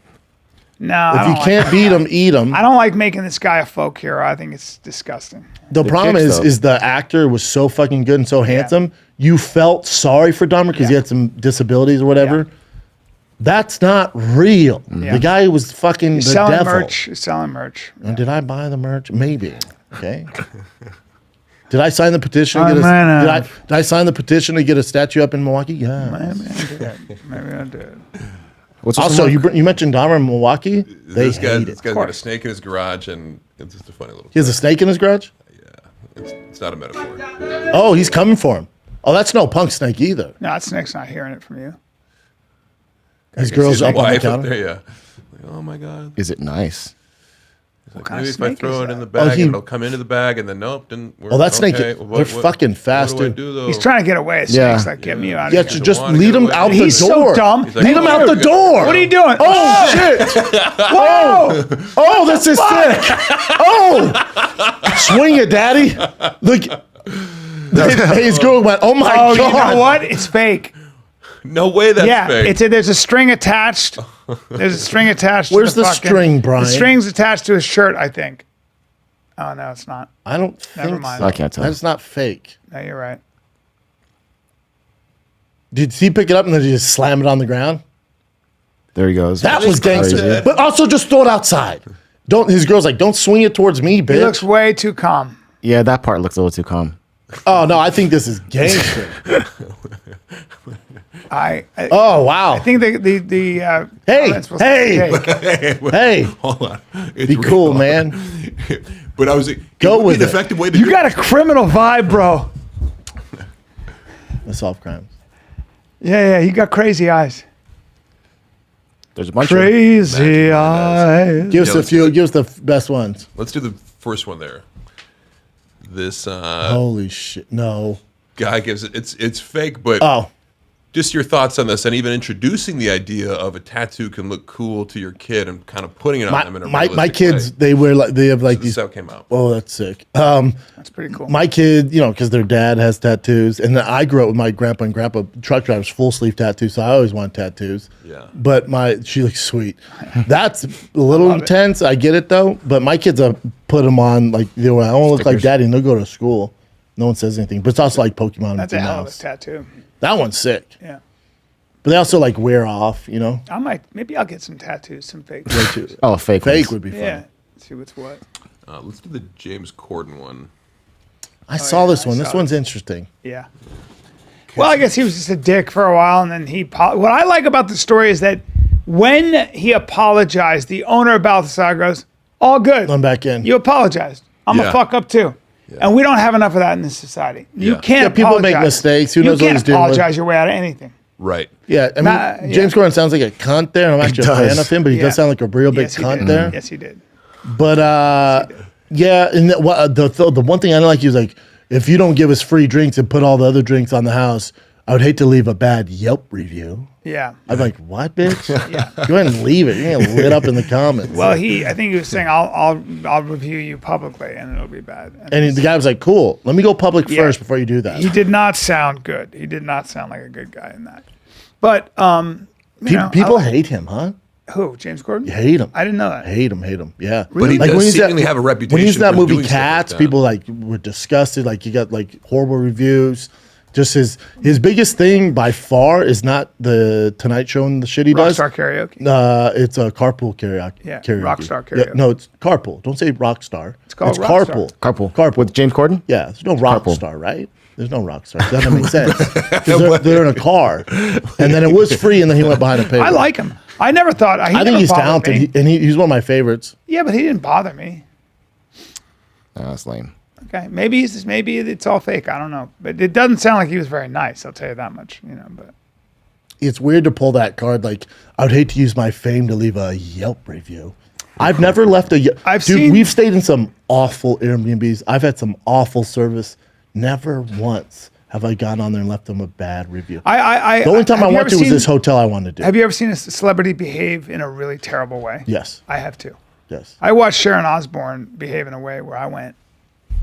No, I If don't you like can't beat them, eat them. I don't like making this guy a folk hero. I think it's disgusting. The problem kicks, though. is the actor was so fucking good and so handsome. You felt sorry for Dahmer because he Yeah. had some disabilities or whatever. Yeah. That's not real. Yeah. The guy was fucking You're the selling devil. merch. You're selling merch. And did I buy the merch? Maybe. Okay. Did I sign the petition? I To get might a, have. did I sign the petition to get a statue up in Milwaukee? Yeah. Maybe I did. Maybe I did. What's this Also, one? you mentioned Dahmer in Milwaukee. They This hate guy's it. got a snake in his garage, and it's just a funny little. He has a snake in his garage. It's not a metaphor. Oh, he's coming for him. Oh, that's no punk snake either. No, that snake's not hearing it from you. His girl's See up the on the wife up counter. there, yeah. Like, oh my god. Is it nice? Like, kind of maybe if I snake throw is it in that? the bag, he- it'll come into the bag, and then nope, didn't work. Oh, that snake, Okay, they're fucking fast, What do I dude. do though? He's trying to get away. Yeah. Snake's like, get me out of Yeah, here. so just wanna lead get him away. out the He's so door. dumb. He's like, Lead him out the door. What are you doing? Oh shit! Whoa! Oh, this is sick. Oh, swing it, daddy. Look, his girl went. Oh my Oh, god! you know what? It's fake. No way that's Yeah, fake. there's a string attached. There's a string attached. Where's to the fucking- string, Brian? The string's attached to his shirt, I think. Oh no, it's not. I don't Never think mind. so. I can't tell. That's not fake. No, you're right. Did he pick it up and then he just slam it on the ground? There he goes. That was gangster. Crazy. But also just throw it outside. Don't. His girl's like, don't swing it towards me, He bitch. looks way too calm. Yeah, that part looks a little too calm. Oh no, I think this is gangster. I Oh wow. think the Hey, comments was hey. fake. Hey, Hold on. It's be cool, real. man. But I was like, Go it would with be an it. effective way to You do got a criminal vibe, bro. I solve crimes. Yeah, he got crazy eyes. There's a bunch Crazy eyes. Give us a few. Give us the best ones. Let's do the first one there. This Holy shit! No. guy gives it. It's fake, but Oh, just your thoughts on this, and even introducing the idea of a tattoo can look cool to your kid, and kind of putting it on them in a my realistic kids, way. they wear like they have like This is these. how it came out. Oh, that's sick. That's pretty cool. My kid, because their dad has tattoos, and then I grew up with my grandpa and grandpa truck drivers, full sleeve tattoos, so I always want tattoos. Yeah. But she looks sweet. That's a little intense. I get it though. But my kids, put them on like I want to look like daddy, and they'll go to school. No one says anything. But it's also like Pokemon. That's Mickey a hell of a Mouse. tattoo. That one's sick. Yeah. But they also like wear off. Maybe I'll get some tattoos, some fake. Oh, fake. Fake ones. would be fun. Yeah. See what's what. Let's do the James Corden one. I saw this one. I This saw one's this. interesting. Yeah. Well, I guess he was just a dick for a while, and then what I like about the story is that when he apologized, the owner of Balthazar goes, "All good. I'm back in. You apologized. I'm Yeah. a fuck up too." And we don't have enough of that in this society. You Yeah. can't. Yeah, people make apologize. mistakes. Who knows what You he's can't doing with- apologize your way out of anything. Right. Yeah, I mean, Nah, James Corden sounds like a cunt there. And I'm actually a fan does. of him, but he Yeah. does sound like a real big Yes, he cunt did. there. Yes, he did. But yeah, and the one thing I don't like is like if you don't give us free drinks and put all the other drinks on the house, I would hate to leave a bad Yelp review. Yeah. I'd be like, what, bitch? Yeah. Go ahead and leave it. You're gonna lit up in the comments. Well, I think he was saying, "I'll review you publicly, and it'll be bad." and the guy was like, cool. Let me go public Yeah. first before you do that. He did not sound good. He did not sound like a good guy in that. But People hate him, huh? who? James Corden? Hate him. I didn't know that. Hate him. Yeah. But he Like, does when he's seemingly at- have a reputation. When he was in that for movie doing stuff like Cats, that. people like were disgusted. Like he got like horrible reviews. Just his biggest thing by far is not the Tonight Show and the shit he does. Rockstar karaoke. It's a carpool karaoke. Yeah, karaoke. Rockstar Yeah, karaoke. no, it's carpool. Don't say rockstar. It's called carpool. Rockstar. Carpool. With James Corden? Yeah, there's no rock Carpool. star, right? There's no rock star. That doesn't make sense. 'Cause they're in a car, and then it was free, and then he went behind a paywall. I like him. I never thought. I think he's talented, and he's one of my favorites. Yeah, but he didn't bother me. That's lame. Okay, maybe it's all fake. I don't know, but it doesn't sound like he was very nice. I'll tell you that much. But It's weird to pull that card. Like, I would hate to use my fame to leave a Yelp review. I've never left we've stayed in some awful Airbnbs. I've had some awful service. Never once have I gone on there and left them a bad review. The only time I went to was this hotel I wanted to do. Have you ever seen a celebrity behave in a really terrible way? Yes. I have too. Yes. I watched Sharon Osbourne behave in a way where I went.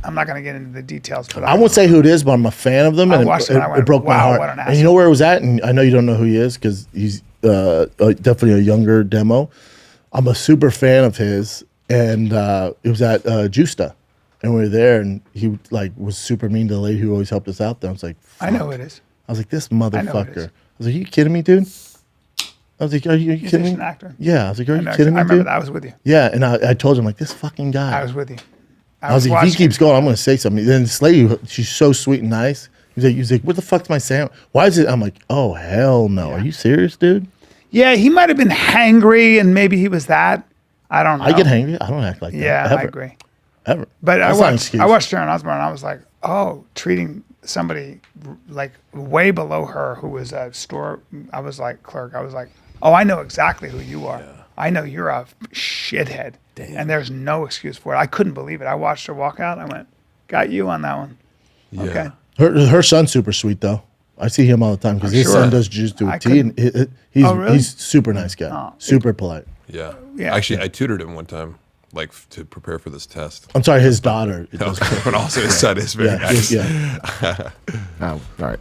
I'm not going to get into the details, but I won't say who it is, but I'm a fan of them, I and watched it and I went, it broke my wow, heart. what an And you know where it was at? And I know you don't know who he is because he's definitely a younger demo. I'm a super fan of his, and it was at Justa, and we were there, and he was super mean to the lady who always helped us out there. I was like, I know fuck. who it is. I was like, this know who it motherfucker. is. I was like, are you kidding me, dude? I was like, are you kidding Musician, me? actor. Yeah, I was like, are I you know- kidding me, I remember dude? that. I was with you. Yeah, and I told him like, this fucking guy. I was with you. I was like, if watching he keeps going, I'm going to say something. Then this lady, she's so sweet and nice. He's like, what the fuck's my sandwich? Why is it? I'm like, oh, hell no. Are you serious, dude? Yeah, he might have been hangry, and maybe he was that. I don't know. I get hangry. I don't act like that. Yeah, Ever. I agree. Ever. But That's not an I excuse. watched Sharon Osbourne, and I was like, oh, treating somebody like way below her who was a store. I was like, clerk. I was like, oh, I know exactly who you are. I know you're a shithead. And there's no excuse for it. I couldn't believe it. I watched her walk out. I went, got you on that one. Yeah. Okay. Her son's super sweet, though. I see him all the time because his sure. son does jiu-jitsu I with T, and he's Oh, really? he's super nice guy. Super polite. Yeah. Yeah. Actually, I tutored him one time, to prepare for this test. I'm sorry, his daughter. No, but also his son is very Yeah, nice. yeah. Oh, all right.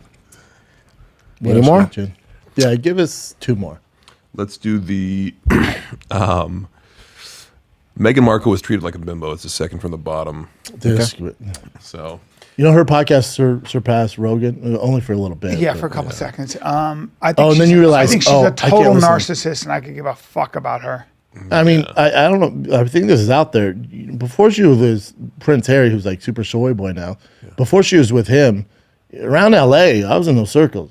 What Any else more? you got, Jen? Yeah, give us two more. Let's do the Meghan Markle was treated like a bimbo. It's the second from the bottom. So You know, her podcast surpassed Rogan only for a little bit. Yeah, but- for a couple seconds. I think Oh, and then you realize, I think she's oh, a I can't total listen. narcissist, and I could give a fuck about her. I mean, I don't know. I think this is out there. Before she was with Prince Harry, who's like super soy boy now, before she was with him, around LA, I was in those circles.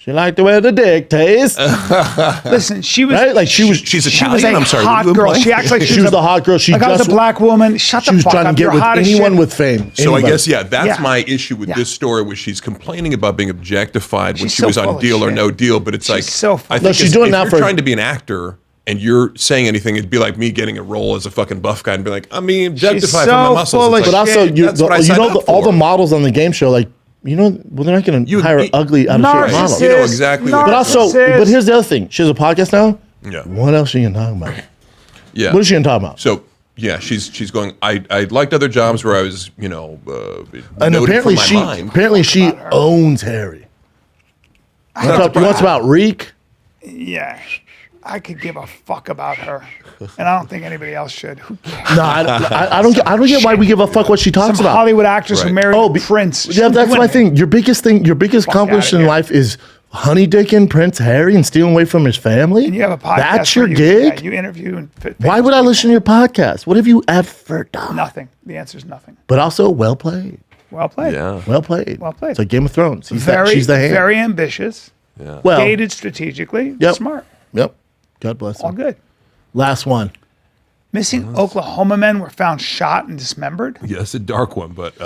She liked the way the dick tastes. Listen, she was Right? Like She's she was Italian. a I'm sorry. hot what are you girl. implying? She acts like She was the hot girl. She Like I was just a black woman. Shut She the was fuck trying up. to get You're with hot as anyone shit. with fame. So I Anybody. guess that's Yeah. my issue with Yeah. this story, was she's complaining about being objectified when She's she so was full on of Deal or shit. No Deal. But it's like so full I of think she's if doing that you're for- trying to be an actor and you're saying anything, it'd be like me getting a role as a fucking buff guy and be like, I'm being objectified for my so muscles. full It's of But like, also, shit. you, That's what I signed up all for. the models on the game show, like, well, they're not going to hire you- ugly, out of shape models. You know exactly what- But also, Narcissist. but here's the other thing. She has a podcast now. Yeah. What else are you going to talk about? Yeah. What is she going to talk about? So yeah, she's going. I liked other jobs where I was, And noted apparently for my mind. she owns Harry. You want to talk about Reek? Yeah. I could give a fuck about her. And I don't think anybody else should. Who cares? No, I don't get why we give a fuck what she talks Some about. Hollywood actress who Right. married Prince. Yeah, that's Doing my it. thing. Your biggest accomplishment in here. life is honey dicking Prince Harry and stealing away from his family. And you have a podcast. That's where your you, gig. Yeah, you interview and Why would I listen to your podcast? What have you ever done? Nothing. The answer is nothing. But also, well played. Well played. Yeah. Well played. Well played. It's like Game of Thrones. She's Very, the hand. very ambitious. well. Dated strategically. Yep. Smart. Yep. God bless All her. good. Last one. Missing Oklahoma men were found shot and dismembered. Yeah, it's a dark one, but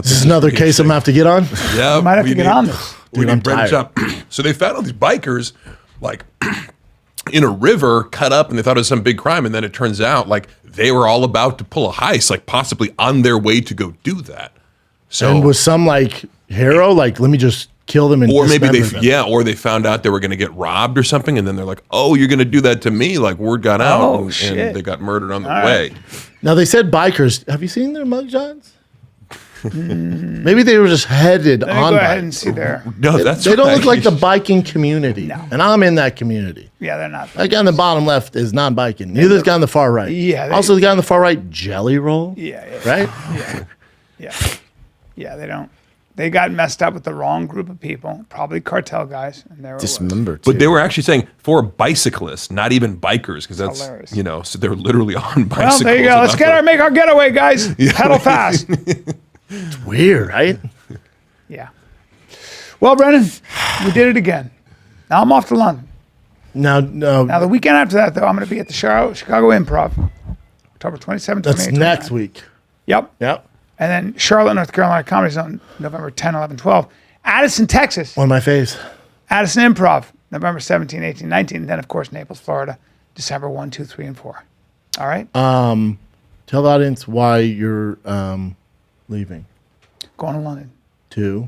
This is another case I'm gonna have to get on. Yeah, We might have we to get need- on this. We Dude, need I'm Brendan tired. Schaub. So they found all these bikers, like in a river, cut up, and they thought it was some big crime. And then it turns out, like, they were all about to pull a heist, like possibly on their way to go do that. So, And was some like hero like, let me just kill them and or maybe dismember them. or they found out they were going to get robbed or something, and then they're like, "Oh, you're going to do that to me!" Like word got out, Oh, and shit. they got murdered on the All way. right. Now they said bikers. Have you seen their mugshots? Maybe they were just headed Let me on go ahead bikes. and see there. No, that's They don't right. look like the biking community, and I'm in that community. Yeah, they're not. That guy on the bottom left is non-biking. Neither is the guy on the far right. Yeah, they- Also, the guy on the far right, jelly roll. Yeah, yeah. Right. Yeah. Yeah, they don't. They got messed up with the wrong group of people, probably cartel guys, and they were Dismembered. But they were actually saying for bicyclists, not even bikers, because that's hilarious. so they're literally on bicycles. Well, there you go. Let's make our getaway, guys. Pedal fast. Weird, right? Yeah. Well, Brendan, we did it again. Now I'm off to London. Now, Now the weekend after that, though, I'm going to be at the Chicago Improv, October 27th, that's 28th, next 29th. week. Yep. Yep. And then Charlotte, North Carolina Comedy Zone, November 10, 11, 12. Addison, Texas, On my face. Addison Improv, November 17, 18, 19. And then, of course, Naples, Florida, December 1, 2, 3, and 4. All right? Tell the audience why you're leaving. Going to London. To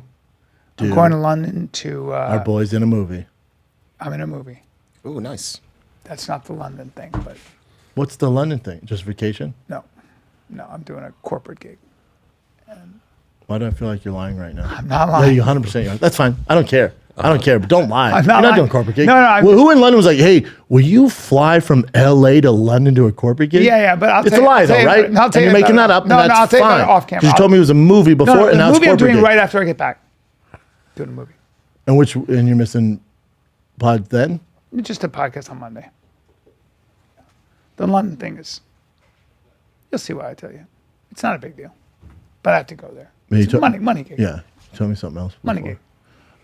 I'm going to London to, our boys in a movie. I'm in a movie. Ooh, nice. That's not the London thing, but What's the London thing? Just vacation? no, I'm doing a corporate gig. Why do I feel like you're lying right now? I'm not No, lying. you 100% are. That's fine. I don't care. I don't care, but don't lie. I'm not You're not lying. doing corporate gig. No, I'm- Well, who in London was like, hey, will you fly from LA to London to a corporate gig? Yeah, but I'll it's tell a you- lie, I'll tell though, you- right? I'll tell And you you're about making it. that up, No, and no, that's I'll tell you about fine. it off camera. 'Cause you told me it was a movie before, No, and the now it's movie I'm corporate doing gig. right after I get back. Doing a movie. And you're missing pod then? Just a podcast on Monday. The London thing is, you'll see why I tell you. It's not a big deal, but I have to go there. You It's a told- money gig. Yeah. Tell me something else. Money before. gig.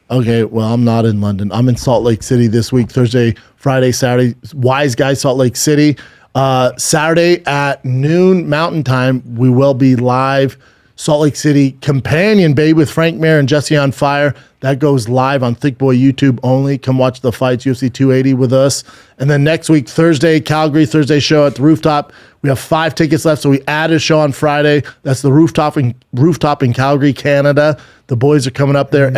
Okay, well, I'm not in London. I'm in Salt Lake City this week, Thursday, Friday, Saturday. Wise Guy, Salt Lake City. Saturday at noon Mountain Time, we will be live. Salt Lake City Companion, babe, with Frank Mir and Jesse on Fire. That goes live on Thicccboy YouTube only. Come watch the fights, UFC 280 with us. And then next week, Thursday, Calgary, Thursday show at the Rooftop. We have 5 tickets left, so we added a show on Friday. That's the Rooftop in Calgary, Canada. The boys are coming up there,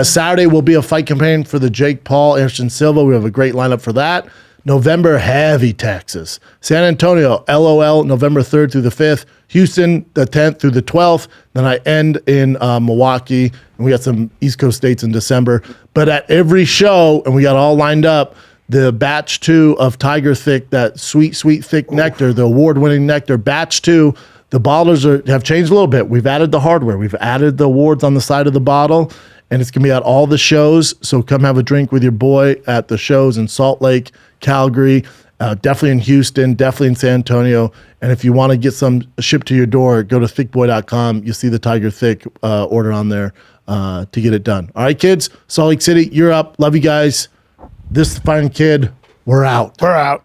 Saturday will be a fight companion for the Jake Paul, Anderson Silva. We have a great lineup for that. November, heavy Texas. San Antonio, LOL, November 3rd through the 5th. Houston, the 10th through the 12th. Then I end in Milwaukee, and we got some East Coast dates in December. But at every show, and we got all lined up, the batch 2 of Tiger Thick, that sweet, sweet, thick nectar, the award-winning nectar, batch 2, the bottlers have changed a little bit. We've added the hardware. We've added the awards on the side of the bottle, and it's going to be at all the shows. So come have a drink with your boy at the shows in Salt Lake, Calgary, definitely in Houston, definitely in San Antonio. And if you want to get some shipped to your door, go to thickboy.com. You see the Tiger Thick order on there. to get it done. All right, kids. Salt Lake City, you're up. Love you guys. This fine kid. We're out. We're out.